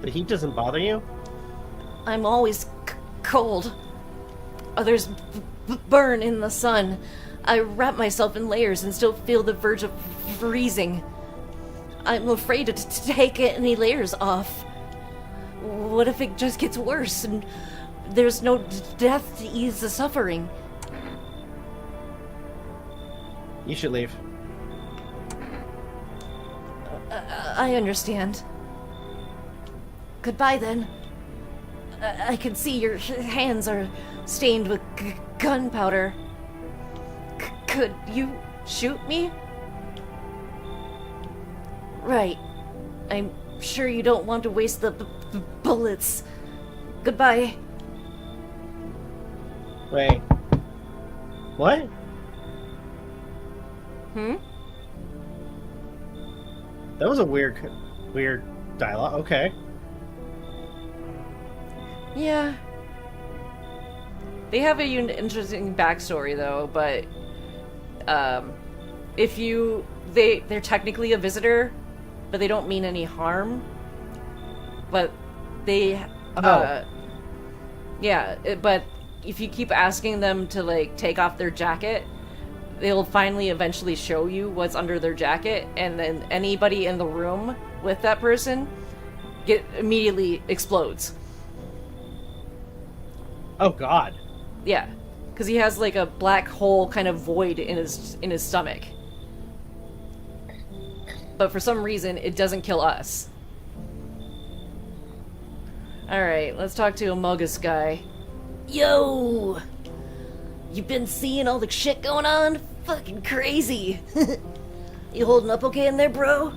B: The heat doesn't bother you?
A: I'm always cold. Others burn in the sun. I wrap myself in layers and still feel the verge of freezing. I'm afraid to take any layers off. What if it just gets worse and there's no death to ease the suffering?
B: You should leave.
A: I understand. Goodbye then. I can see your hands are stained with gunpowder. Could you shoot me? Right. I'm sure you don't want to waste the bullets. Goodbye.
B: Wait. What?
A: Hmm?
B: That was a weird dialogue. Okay.
A: Yeah. They have a interesting backstory though, but if they're technically a visitor, but they don't mean any harm. But they but if you keep asking them to like take off their jacket, they'll finally eventually show you what's under their jacket, and then anybody in the room with that person immediately explodes.
B: Oh God.
A: Yeah, because he has like a black hole kind of void in his stomach. But for some reason, it doesn't kill us. Alright, let's talk to Amogus guy.
C: Yo! You been seeing all the shit going on? Fucking crazy. You holding up okay in there, bro?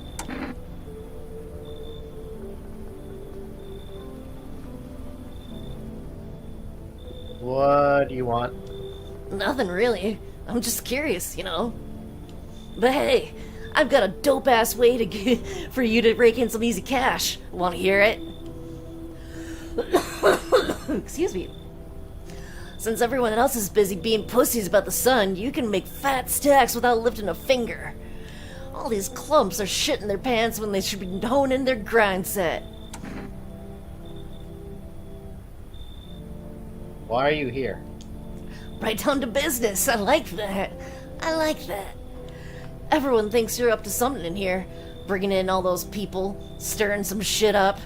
B: What do you want?
C: Nothing really. I'm just curious, you know. But hey, I've got a dope-ass way to for you to rake in some easy cash. Want to hear it? Excuse me. Since everyone else is busy being pussies about the sun, you can make fat stacks without lifting a finger. All these clumps are shitting their pants when they should be honing their grind set.
B: Why are you here?
C: Right down to business. I like that. I like that. Everyone thinks you're up to something in here, bringing in all those people, stirring some shit up.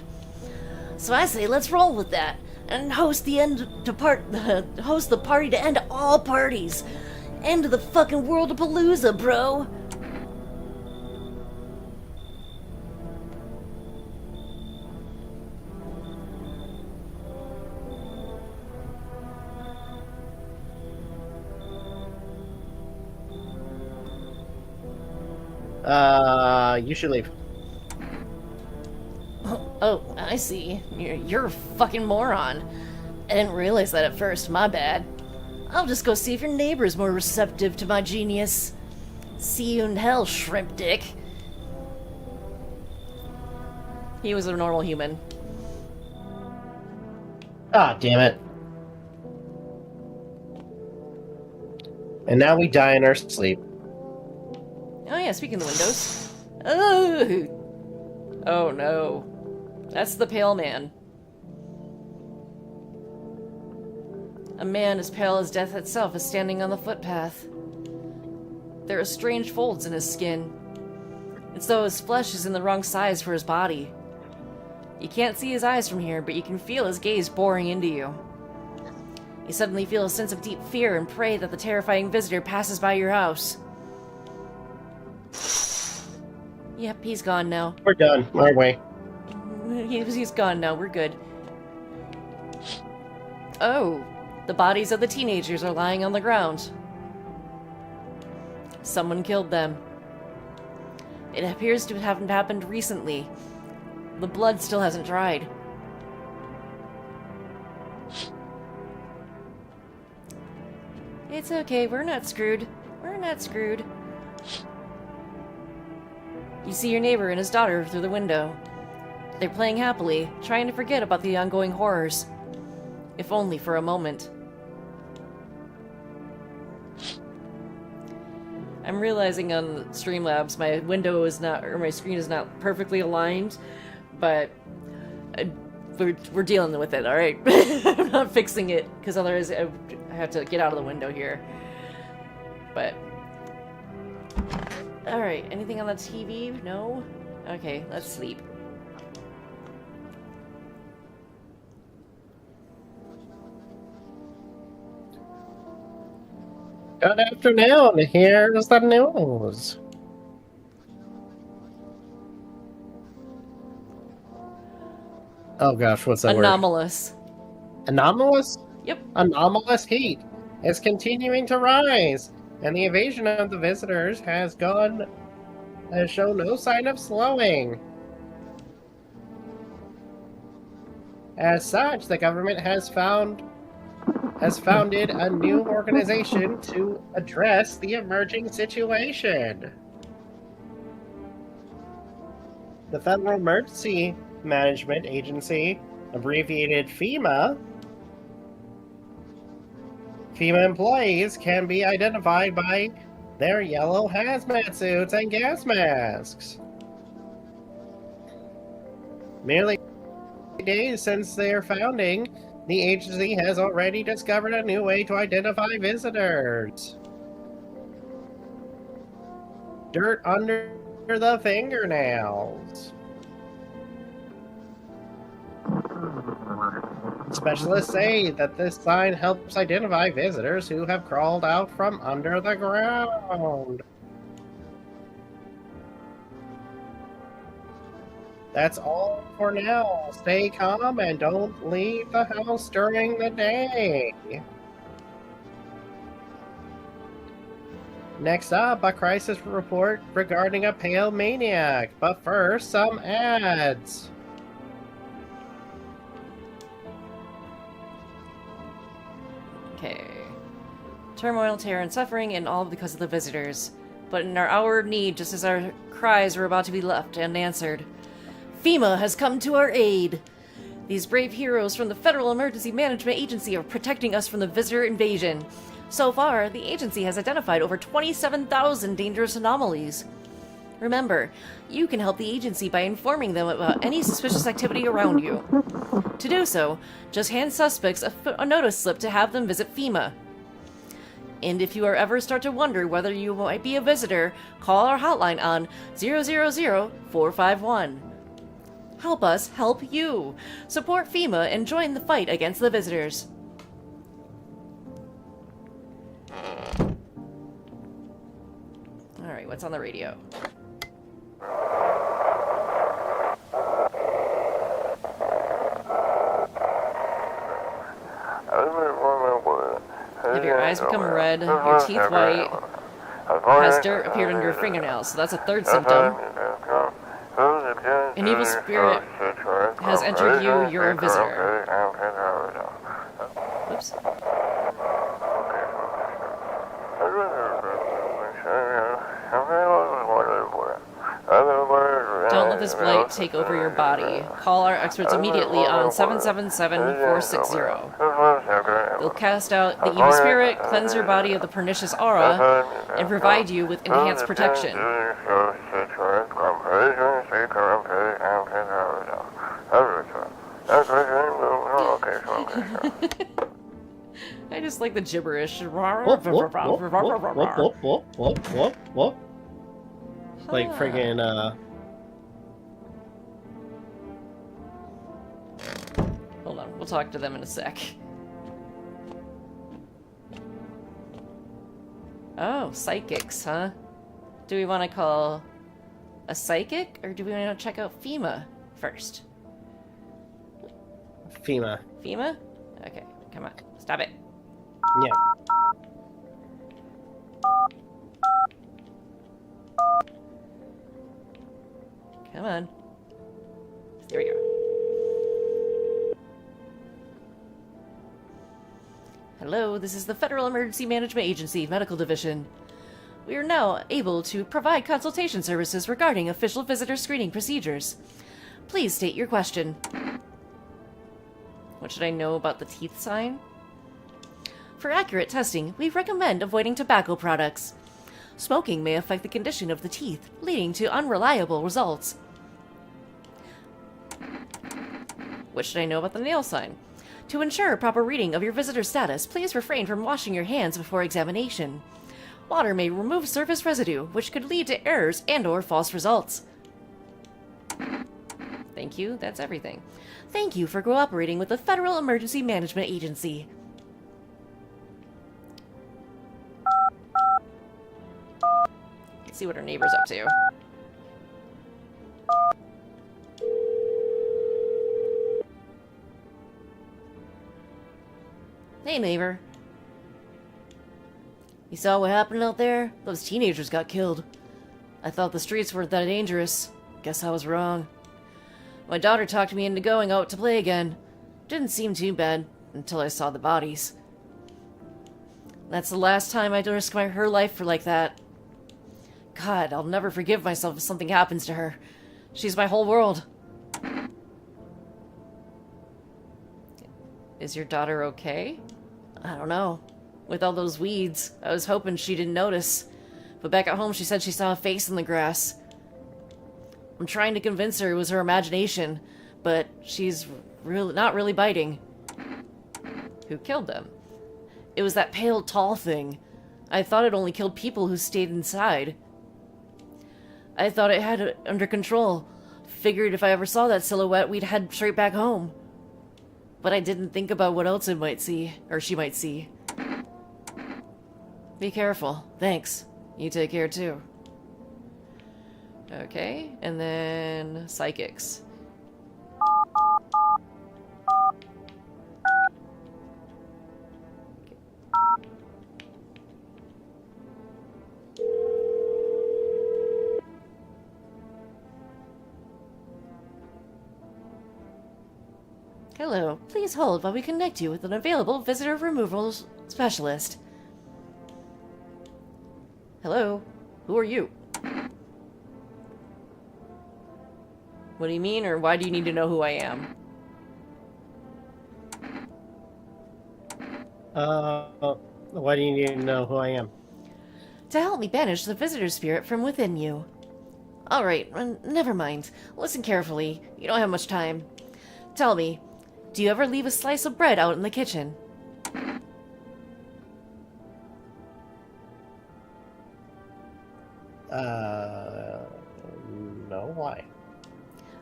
C: So I say let's roll with that and host the party to end all parties. End of the fucking world of Palooza, bro.
B: You should leave.
C: Oh, I see. You're a fucking moron. I didn't realize that at first, my bad. I'll just go see if your neighbor's more receptive to my genius. See you in hell, shrimp dick.
A: He was a normal human.
B: Ah, damn it. And now we die in our sleep.
A: Oh yeah, speaking of the windows. Oh no. That's the pale man. A man as pale as death itself is standing on the footpath. There are strange folds in his skin. It's though his flesh is in the wrong size for his body. You can't see his eyes from here, but you can feel his gaze boring into you. You suddenly feel a sense of deep fear and pray that the terrifying visitor passes by your house. Yep, he's gone now.
B: We're done. Our way.
A: He's gone now, we're good. Oh, the bodies of the teenagers are lying on the ground. Someone killed them. It appears to have happened recently. The blood still hasn't dried. It's okay, we're not screwed. We're not screwed. You see your neighbor and his daughter through the window. They're playing happily, trying to forget about the ongoing horrors. If only for a moment. I'm realizing on Streamlabs my window is not, or my screen is not perfectly aligned, but we're dealing with it, alright? I'm not fixing it, because otherwise I have to get out of the window here. But... Alright, anything on the TV? No? Okay, let's sleep.
B: Good afternoon, here's the news. Oh gosh, what's that
A: Anomalous.
B: word? Anomalous?
A: Yep.
B: Anomalous heat is continuing to rise, and the invasion of the visitors has shown no sign of slowing. As such, the government has founded a new organization to address the emerging situation. The Federal Emergency Management Agency, abbreviated FEMA, employees can be identified by their yellow hazmat suits and gas masks. Merely days since their founding, the agency has already discovered a new way to identify visitors. Dirt under the fingernails. Specialists say that this sign helps identify visitors who have crawled out from under the ground. That's all for now. Stay calm and don't leave the house during the day. Next up, a crisis report regarding a pale maniac. But first, some ads.
A: Okay. Turmoil, terror, and suffering, and all because of the visitors. But in our hour of need, just as our cries were about to be left unanswered, FEMA has come to our aid. These brave heroes from the Federal Emergency Management Agency are protecting us from the visitor invasion. So far, the agency has identified over 27,000 dangerous anomalies. Remember, you can help the agency by informing them about any suspicious activity around you. To do so, just hand suspects a notice slip to have them visit FEMA. And if you ever start to wonder whether you might be a visitor, call our hotline on 000-451. Help us help you. Support FEMA and join the fight against the visitors. Alright, what's on the radio? Have your eyes become red, your teeth white, has dirt appeared under your fingernails, so that's a third symptom. An evil spirit has entered you, you're a visitor. Oops. Don't let this blight take over your body. Call our experts immediately on 777-460. They'll cast out the evil spirit, cleanse your body of the pernicious aura, and provide you with enhanced protection. I just like the gibberish.
B: Like friggin'
A: Hold on, we'll talk to them in a sec. Oh, psychics, huh? Do we want to call a psychic, or do we want to check out FEMA first?
B: FEMA.
A: FEMA? Okay, Come on. Stop it.
B: Yeah.
A: Come on. There we go. Hello, this is the Federal Emergency Management Agency Medical Division. We are now able to provide consultation services regarding official visitor screening procedures. Please state your question. What should I know about the teeth sign? For accurate testing, we recommend avoiding tobacco products. Smoking may affect the condition of the teeth, leading to unreliable results. What should I know about the nail sign? To ensure proper reading of your visitor status, please refrain from washing your hands before examination. Water may remove surface residue, which could lead to errors and/or false results. Thank you, that's everything. Thank you for cooperating with the Federal Emergency Management Agency. Let's see what our neighbor's up to. Hey, neighbor. You saw what happened out there? Those teenagers got killed. I thought the streets weren't that dangerous. Guess I was wrong. My daughter talked me into going out to play again. Didn't seem too bad until I saw the bodies. That's the last time I'd risk her life for like that. God, I'll never forgive myself if something happens to her. She's my whole world. Is your daughter okay? I don't know. With all those weeds, I was hoping she didn't notice. But back at home, she said she saw a face in the grass. I'm trying to convince her it was her imagination, but she's not really biting. Who killed them? It was that pale, tall thing. I thought it only killed people who stayed inside. I thought it had it under control. Figured if I ever saw that silhouette, we'd head straight back home. But I didn't think about what else it might see, or she might see. Be careful. Thanks. You take care too. Okay, and then psychics. Hello, please hold while we connect you with an available visitor removal specialist. Hello, who are you? What do you mean, or why do you need to know who I am?
B: Why do you need to know who I am?
C: To help me banish the visitor spirit from within you.
A: Alright, never mind. Listen carefully. You don't have much time. Tell me, do you ever leave a slice of bread out in the kitchen?
B: No, why?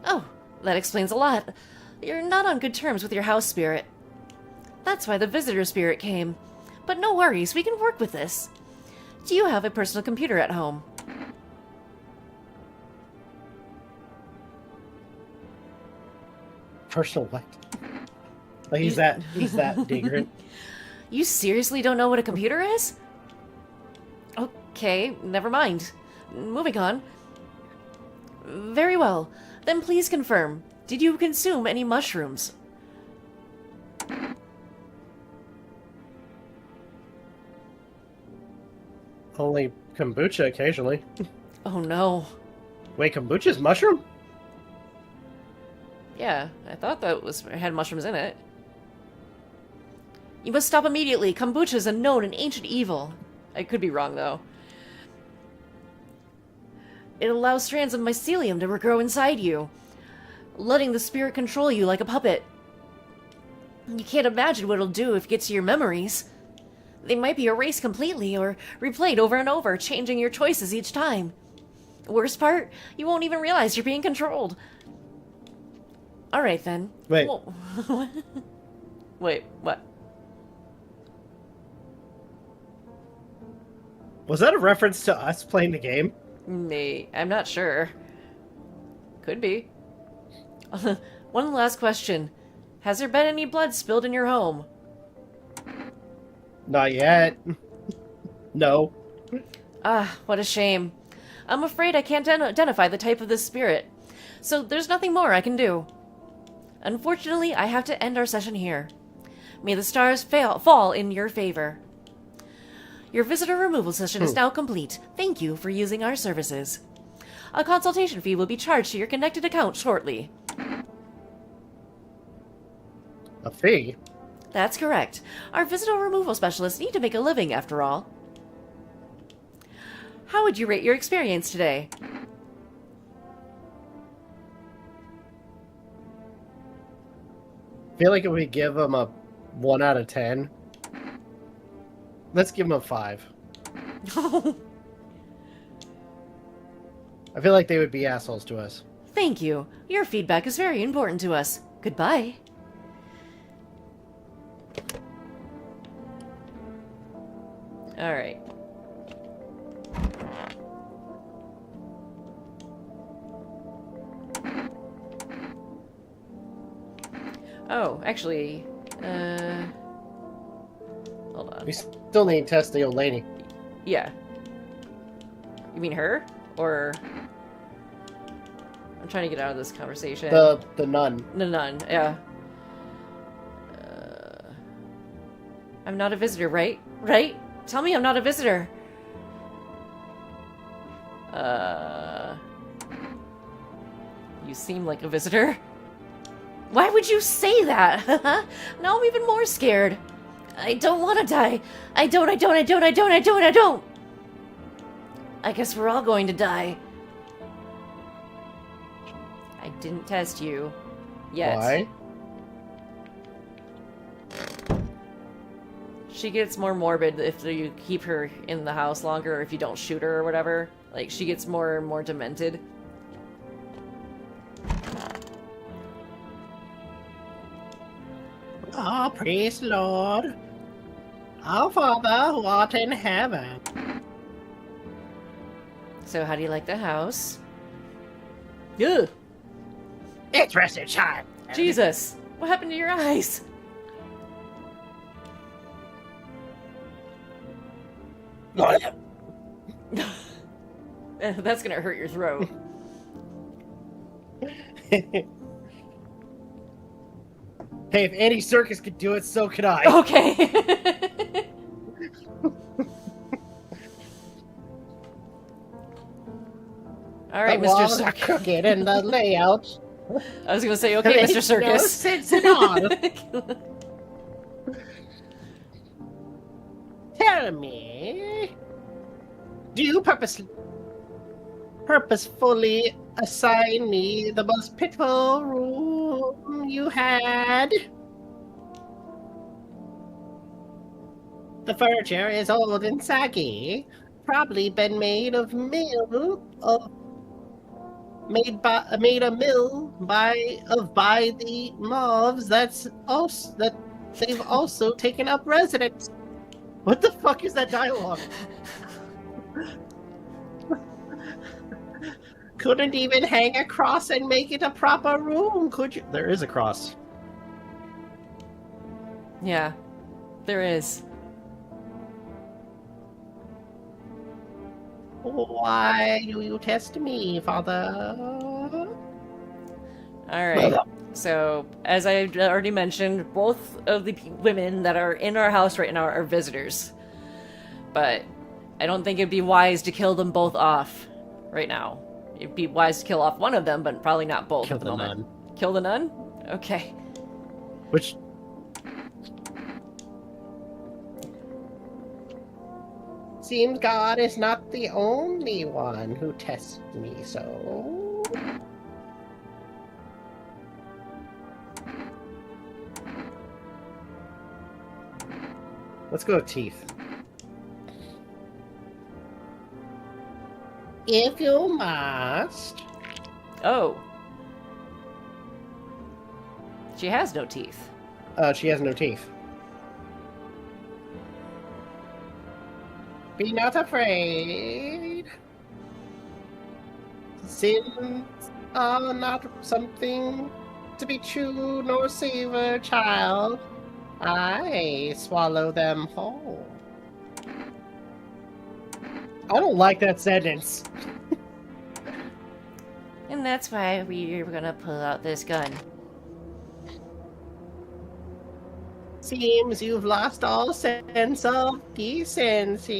A: Oh, that explains a lot. You're not on good terms with your house spirit. That's why the visitor spirit came. But no worries, we can work with this. Do you have a personal computer at home?
B: Personal what? Like, he's that ignorant.
A: You seriously don't know what a computer is? Okay, never mind. Moving on. Very well. Then please confirm. Did you consume any mushrooms?
B: Only kombucha occasionally.
A: Oh no.
B: Wait, kombucha's mushroom?
A: Yeah, I thought that had mushrooms in it. You must stop immediately. Kombucha is a known and ancient evil. I could be wrong, though. It allows strands of mycelium to regrow inside you, letting the spirit control you like a puppet. You can't imagine what it'll do if it gets to your memories. They might be erased completely or replayed over and over, changing your choices each time. Worst part, you won't even realize you're being controlled. Alright then.
B: Wait.
A: Wait, what?
B: Was that a reference to us playing the game?
A: I'm not sure. Could be. One last question. Has there been any blood spilled in your home?
B: Not yet. No.
A: Ah, what a shame. I'm afraid I can't identify the type of this spirit, so there's nothing more I can do. Unfortunately, I have to end our session here. May the stars fall in your favor. Your visitor removal session is now complete. Thank you for using our services. A consultation fee will be charged to your connected account shortly.
B: A fee?
A: That's correct. Our visitor removal specialists need to make a living, after all. How would you rate your experience today?
B: I feel like if we give them a 1 out of 10, let's give them a 5. I feel like they would be assholes to us.
A: Thank you. Your feedback is very important to us. Goodbye. All right. Oh, actually, hold on.
B: We still need to test the old lady.
A: Yeah. You mean her? Or... I'm trying to get out of this conversation.
B: The nun.
A: The nun, yeah. I'm not a visitor, right? Right? Tell me I'm not a visitor. You seem like a visitor. Why would you say that? Now I'm even more scared. I don't want to die. I don't. I guess we're all going to die. I didn't test you yet.
B: Why?
A: She gets more morbid if you keep her in the house longer, or if you don't shoot her or whatever. Like, she gets more and more demented.
B: Oh, praise the Lord. Our Father who art in heaven.
A: So how do you like the house? Ugh.
B: Interesting child.
A: Jesus. What happened to your eyes? That's gonna hurt your throat.
B: Hey, if Andy Serkis could do it, so could I.
A: Okay. All right,
B: the
A: Mr.
B: walls are
A: Circus.
B: crooked and the layout.
A: I was gonna say, okay, Mr.
B: makes
A: Circus.
B: No sense at all. Tell me, do you purposefully assign me the most pitiful room you had? The furniture is old and saggy, probably been made of made a mill by the mobs that they've also taken up residence. What the fuck is that dialogue? Couldn't even hang a cross and make it a proper room, could you? There is a cross.
A: Yeah, there is.
B: Why do you test me, Father?
A: Alright, so as I already mentioned, both of the women that are in our house right now are visitors. But I don't think it'd be wise to kill them both off right now. It'd be wise to kill off one of them, but probably not both
B: Kill
A: at the
B: the
A: moment.
B: nun.
A: Kill the nun? Okay.
B: Which... Seems God is not the only one who tests me so. Let's go with teeth. If you must.
A: Oh. She has no teeth.
B: She has no teeth. Be not afraid. Sins are not something to be chewed nor savor, child. I swallow them whole. I don't like that sentence.
A: And that's why we're gonna pull out this gun.
B: Seems you've lost all sense of decency.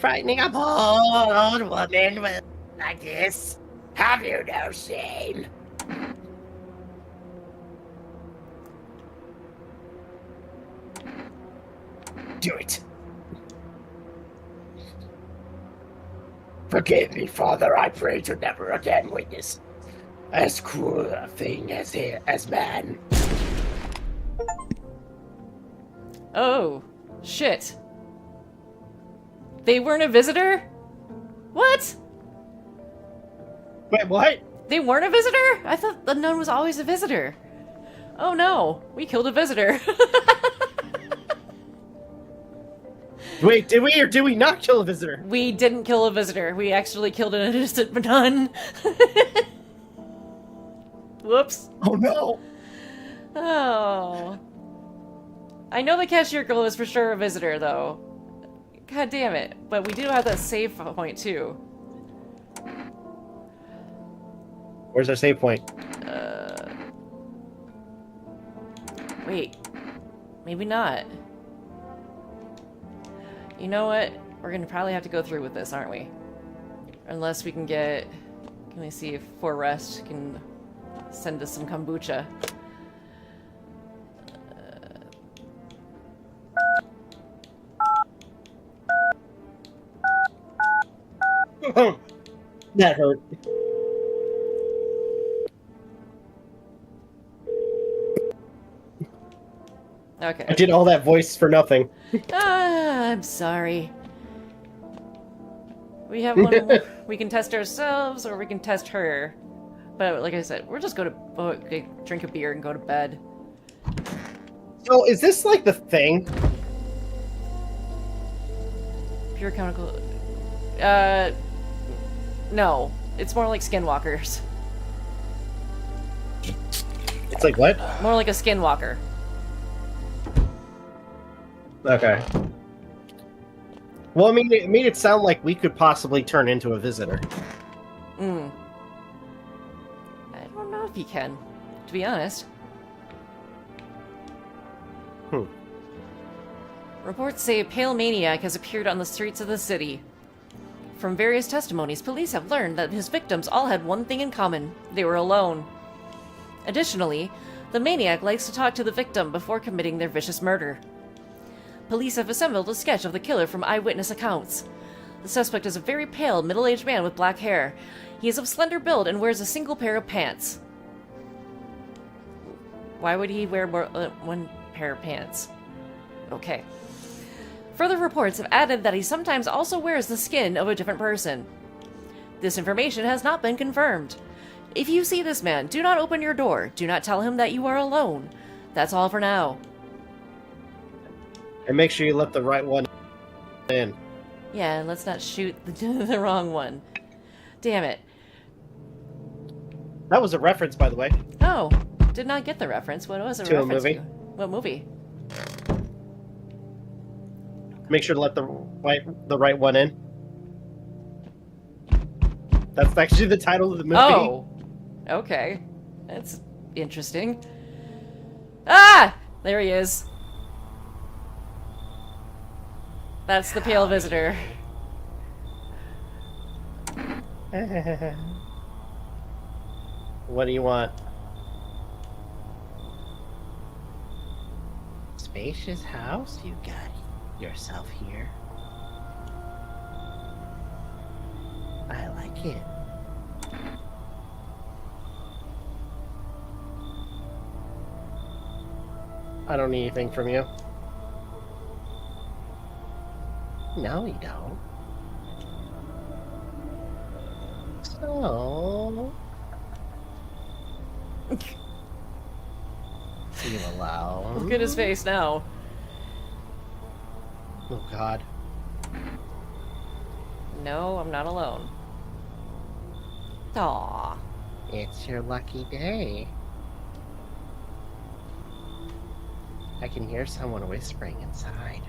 B: Frightening a poor old woman like this. Have you no shame? Do it. Forgive me, Father. I pray to never again witness as cruel a thing as man.
A: Oh, shit. They weren't a visitor? What?
B: Wait, what?
A: They weren't a visitor? I thought the nun was always a visitor. Oh no, we killed a visitor.
B: Wait, did we or did we not kill a visitor?
A: We didn't kill a visitor. We actually killed an innocent nun. Whoops.
B: Oh no.
A: Oh. I know the cashier girl is for sure a visitor, though. God damn it. But we do have that save point, too.
B: Where's our save point?
A: Wait. Maybe not. You know what? We're gonna probably have to go through with this, aren't we? Unless we can get... Can we see if Forrest can send us some kombucha?
B: That hurt.
A: Okay.
B: I did all that voice for nothing.
A: I'm sorry. We have one. We can test ourselves, or we can test her. But like I said, we're just go to drink a beer and go to bed.
B: So is this like the thing?
A: Pure chemical. No. It's more like skinwalkers.
B: It's like what?
A: More like a skinwalker.
B: Okay. Well, I mean, it made it sound like we could possibly turn into a visitor.
A: I don't know if you can, to be honest. Reports say a pale maniac has appeared on the streets of the city. From various testimonies, police have learned that his victims all had one thing in common. They were alone. Additionally, the maniac likes to talk to the victim before committing their vicious murder. Police have assembled a sketch of the killer from eyewitness accounts. The suspect is a very pale, middle-aged man with black hair. He is of slender build and wears a single pair of pants. Why would he wear one pair of pants? Okay. Further reports have added that he sometimes also wears the skin of a different person. This information has not been confirmed. If you see this man, do not open your door. Do not tell him that you are alone. That's all for now.
B: And make sure you let the right one in.
A: Yeah, and let's not shoot the wrong one. Damn it.
B: That was a reference, by the way.
A: Oh, did not get the reference. What was a
B: To a
A: reference
B: movie.
A: to? What movie?
B: Make sure to let the right one in. That's actually the title of the movie.
A: Oh, okay. That's interesting. Ah! There he is. That's the pale visitor.
B: What do you want? Spacious house you got yourself here. I like it. I don't need anything from you. No, you don't. So... you allow...
A: Look at his face now.
B: Oh, God.
A: No, I'm not alone. Aww.
B: It's your lucky day. I can hear someone whispering inside.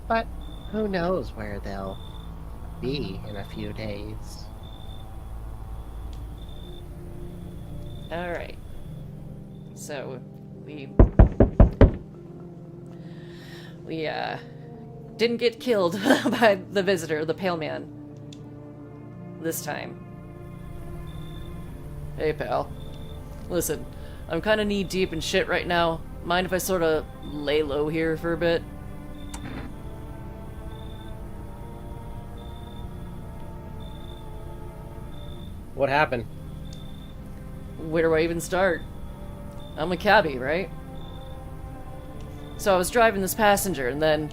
B: But who knows where they'll be in a few days.
A: Alright. So, we didn't get killed by the visitor, the pale man. This time. Hey, pal. Listen, I'm kind of knee-deep in shit right now. Mind if I sort of lay low here for a bit?
B: What happened?
A: Where do I even start? I'm a cabbie, right? So I was driving this passenger, and then,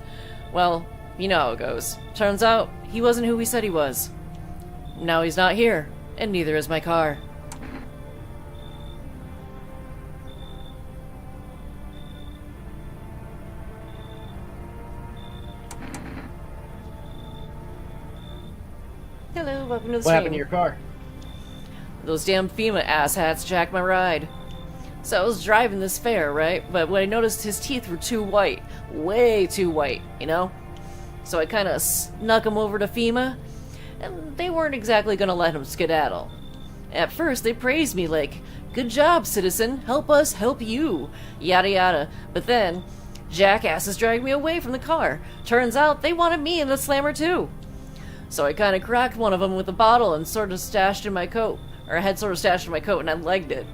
A: well, you know how it goes. Turns out, he wasn't who he said he was. Now he's not here, and neither is my car. Hello, welcome to the
B: What
A: stream.
B: happened to your car?
A: Those damn FEMA asshats jacked my ride. So I was driving this fair, right? But when I noticed his teeth were too white. Way too white, you know? So I kind of snuck him over to FEMA, and they weren't exactly gonna let him skedaddle. At first, they praised me like, "Good job, citizen. Help us help you." Yada yada. But then, jackasses dragged me away from the car. Turns out they wanted me in the slammer too. So I kind of cracked one of them with a bottle and sort of stashed in my coat. Or I had sort of stashed in my coat and I legged it.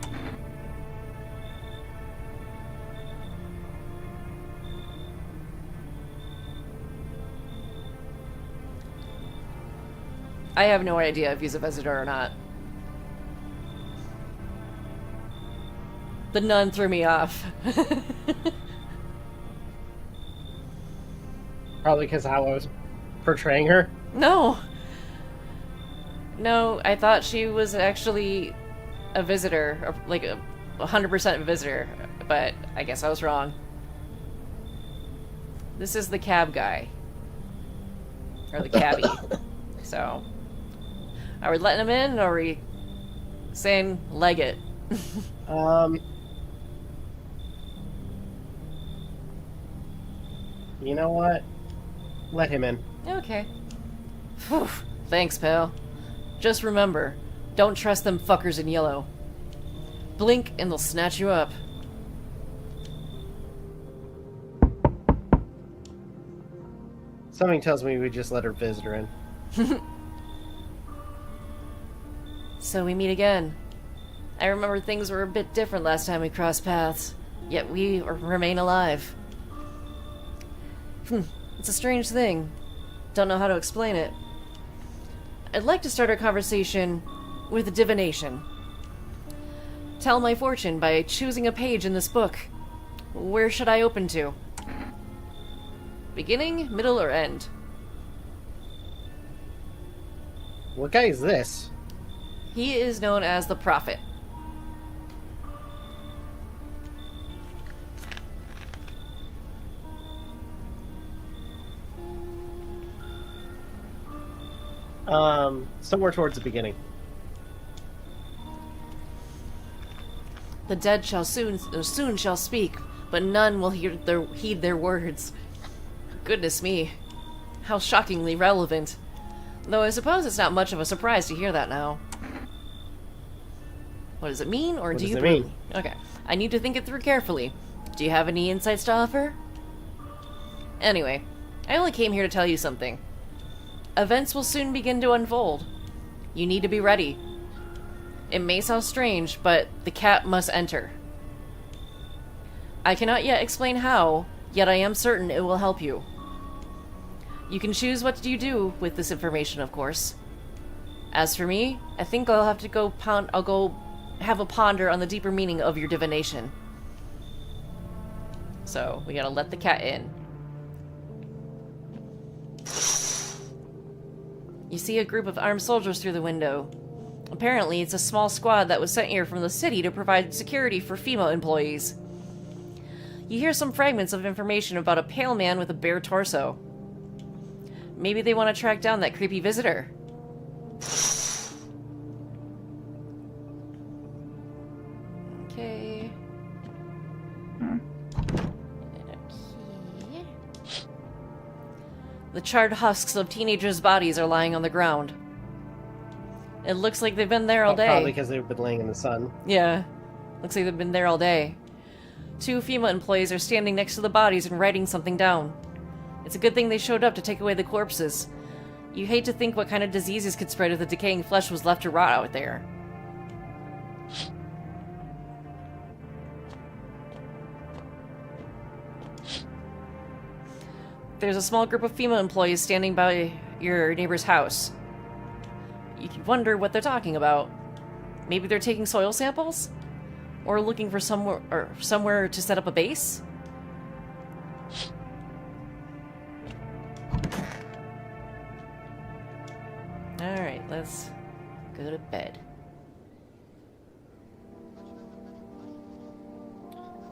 A: I have no idea if he's a visitor or not. The nun threw me off.
B: Probably because how I was portraying her.
A: No. No, I thought she was actually a visitor, or like a 100% visitor, but I guess I was wrong. This is the cab guy. Or the cabbie. So, are we letting him in, or are we saying leg it?
B: You know what? Let him in.
A: Okay. Whew. Thanks, pal. Just remember, don't trust them fuckers in yellow. Blink and they'll snatch you up.
B: Something tells me we just let our visitor in.
A: So we meet again. I remember things were a bit different last time we crossed paths, yet we remain alive. It's a strange thing. Don't know how to explain it. I'd like to start our conversation with divination. Tell my fortune by choosing a page in this book. Where should I open to? Beginning, middle, or end?
B: What guy is this?
A: He is known as the Prophet.
B: Somewhere towards the beginning.
A: The dead shall soon shall speak, but none will heed their words. Goodness me. How shockingly relevant. Though I suppose it's not much of a surprise to hear that now. What does it mean, or
B: What
A: do
B: does
A: you
B: it mean?
A: Okay, I need to think it through carefully. Do you have any insights to offer? Anyway, I only came here to tell you something. Events will soon begin to unfold. You need to be ready. It may sound strange, but the cat must enter. I cannot yet explain how, yet I am certain it will help you. You can choose what you do with this information, of course. As for me, I think I'll have to go have a ponder on the deeper meaning of your divination. So, we gotta let the cat in. You see a group of armed soldiers through the window. Apparently, it's a small squad that was sent here from the city to provide security for FEMA employees. You hear some fragments of information about a pale man with a bare torso. Maybe they want to track down that creepy visitor. The charred husks of teenagers' bodies are lying on the ground. It looks like they've been there all day.
B: Probably because they've been laying in the sun.
A: Yeah. Looks like they've been there all day. 2 FEMA employees are standing next to the bodies and writing something down. It's a good thing they showed up to take away the corpses. You hate to think what kind of diseases could spread if the decaying flesh was left to rot out there. There's a small group of FEMA employees standing by your neighbor's house. You can wonder what they're talking about. Maybe they're taking soil samples? Or looking for somewhere to set up a base? Alright, let's go to bed.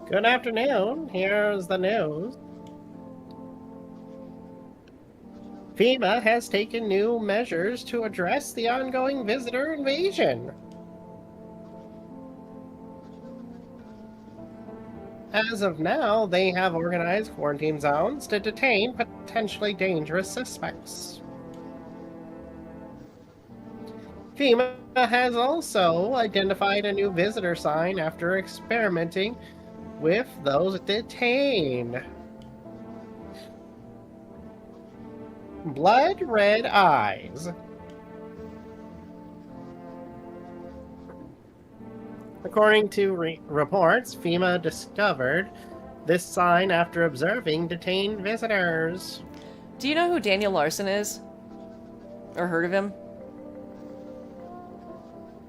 B: Good afternoon. Here's the news. FEMA has taken new measures to address the ongoing visitor invasion. As of now, they have organized quarantine zones to detain potentially dangerous suspects. FEMA has also identified a new visitor sign after experimenting with those detained. Blood red eyes. According to reports, FEMA discovered this sign after observing detained visitors.
A: Do you know who Daniel Larson is? Or heard of him?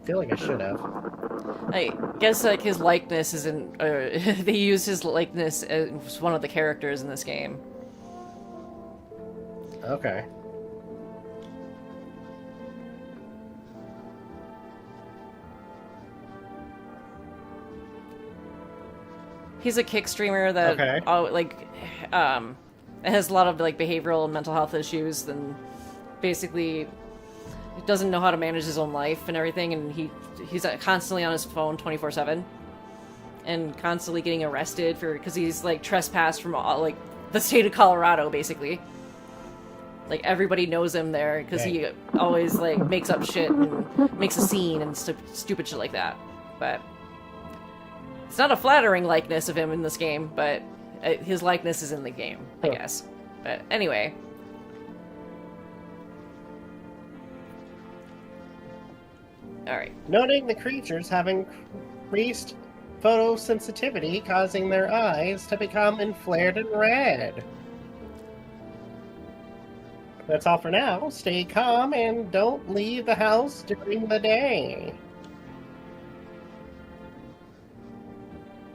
B: I feel like I should have.
A: I guess like his likeness isn't. They use his likeness as one of the characters in this game.
B: Okay.
A: He's a kick streamer that has a lot of like behavioral and mental health issues, and basically doesn't know how to manage his own life and everything, and he's constantly on his phone 24/7 and constantly getting arrested because he's like trespassed from like the state of Colorado, basically. Like everybody knows him there because he always like makes up shit and makes a scene and stupid shit like that. But it's not a flattering likeness of him in this game, but his likeness is in the game, I guess. But anyway. Alright.
B: Noting the creatures have increased photosensitivity, causing their eyes to become inflamed and red. That's all for now. Stay calm and don't leave the house during the day.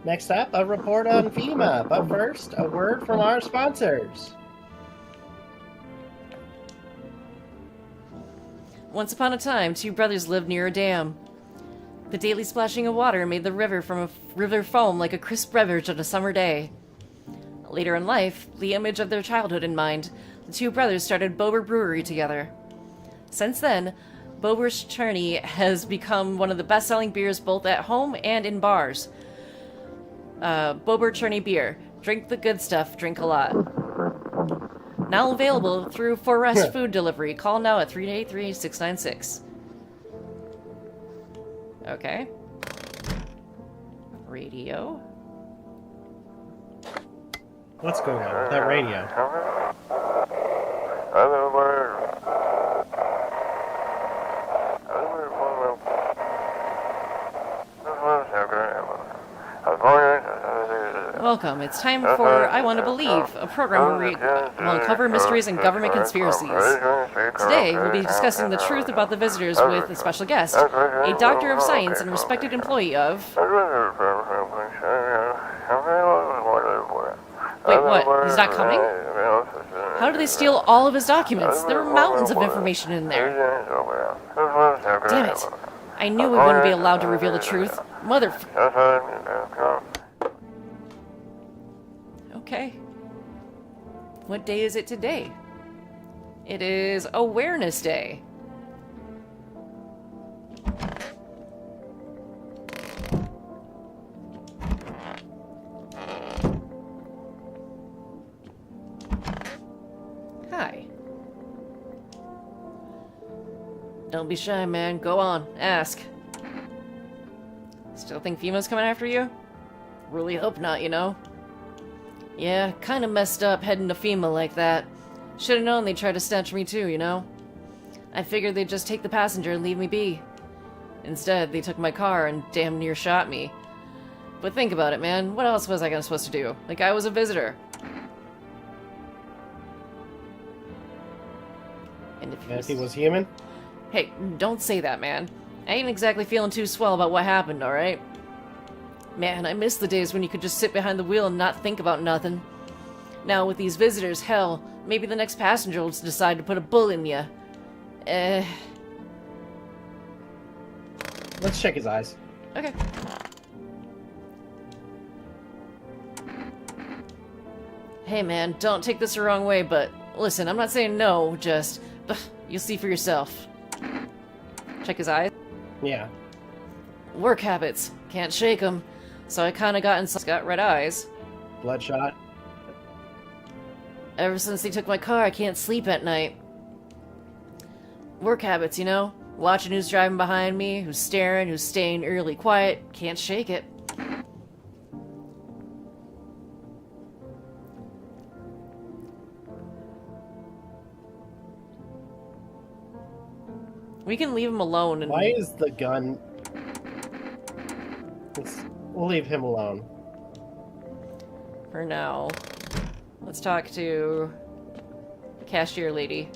B: Next up, a report on FEMA. But first, a word from our sponsors.
A: Once upon a time, 2 brothers lived near a dam. The daily splashing of water made the river foam like a crisp beverage on a summer day. Later in life, the image of their childhood in mind, the 2 brothers started Bober Brewery together. Since then, Bober's Churney has become one of the best-selling beers both at home and in bars. Bober Churney beer. Drink the good stuff, drink a lot. Now available through Forest Food Delivery. Call now at 383-696. Okay. Radio.
B: What's going on with that radio?
A: Welcome. It's time for I Want to Believe, a program where we will uncover mysteries and government conspiracies. Today, we'll be discussing the truth about the visitors with a special guest, a doctor of science and respected employee of... Wait, what? He's not coming? How did they steal all of his documents? There were mountains of information in there. Damn it. I knew we wouldn't be allowed to reveal the truth. Mother... Okay. What day is it today? It is Awareness Day. Huh. shy. Don't be shy, man. Go on. Ask. Still think Fima's coming after you? Really hope not, you know? Yeah, kinda messed up heading to Fima like that. Should've known they'd try to snatch me too, you know? I figured they'd just take the passenger and leave me be. Instead, they took my car and damn near shot me. But think about it, man. What else was I supposed to do? Like, I was a visitor. And
B: if he was human?
A: Hey, don't say that, man. I ain't exactly feeling too swell about what happened, alright? Man, I miss the days when you could just sit behind the wheel and not think about nothing. Now, with these visitors, hell, maybe the next passenger will decide to put a bull in ya.
B: Let's check his eyes.
A: Okay. Hey man, don't take this the wrong way, but listen, I'm not saying no, just you'll see for yourself. Check his eyes.
B: Yeah.
A: Work habits. Can't shake them. So I kinda got red eyes.
B: Bloodshot.
A: Ever since they took my car, I can't sleep at night. Work habits, you know? Watching who's driving behind me, who's staring, who's staying eerily quiet. Can't shake it. We can leave him alone and...
B: Why is the gun... We'll leave him alone.
A: For now. Let's talk to... the cashier lady.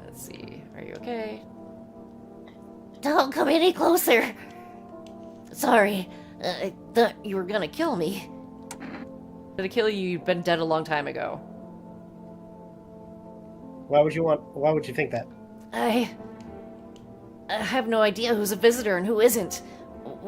A: Let's see. Are you okay?
C: Don't come any closer. Sorry. I thought you were gonna kill me.
A: To kill you, you've been dead a long time ago.
B: Why would you think that?
C: I have no idea who's a visitor and who isn't.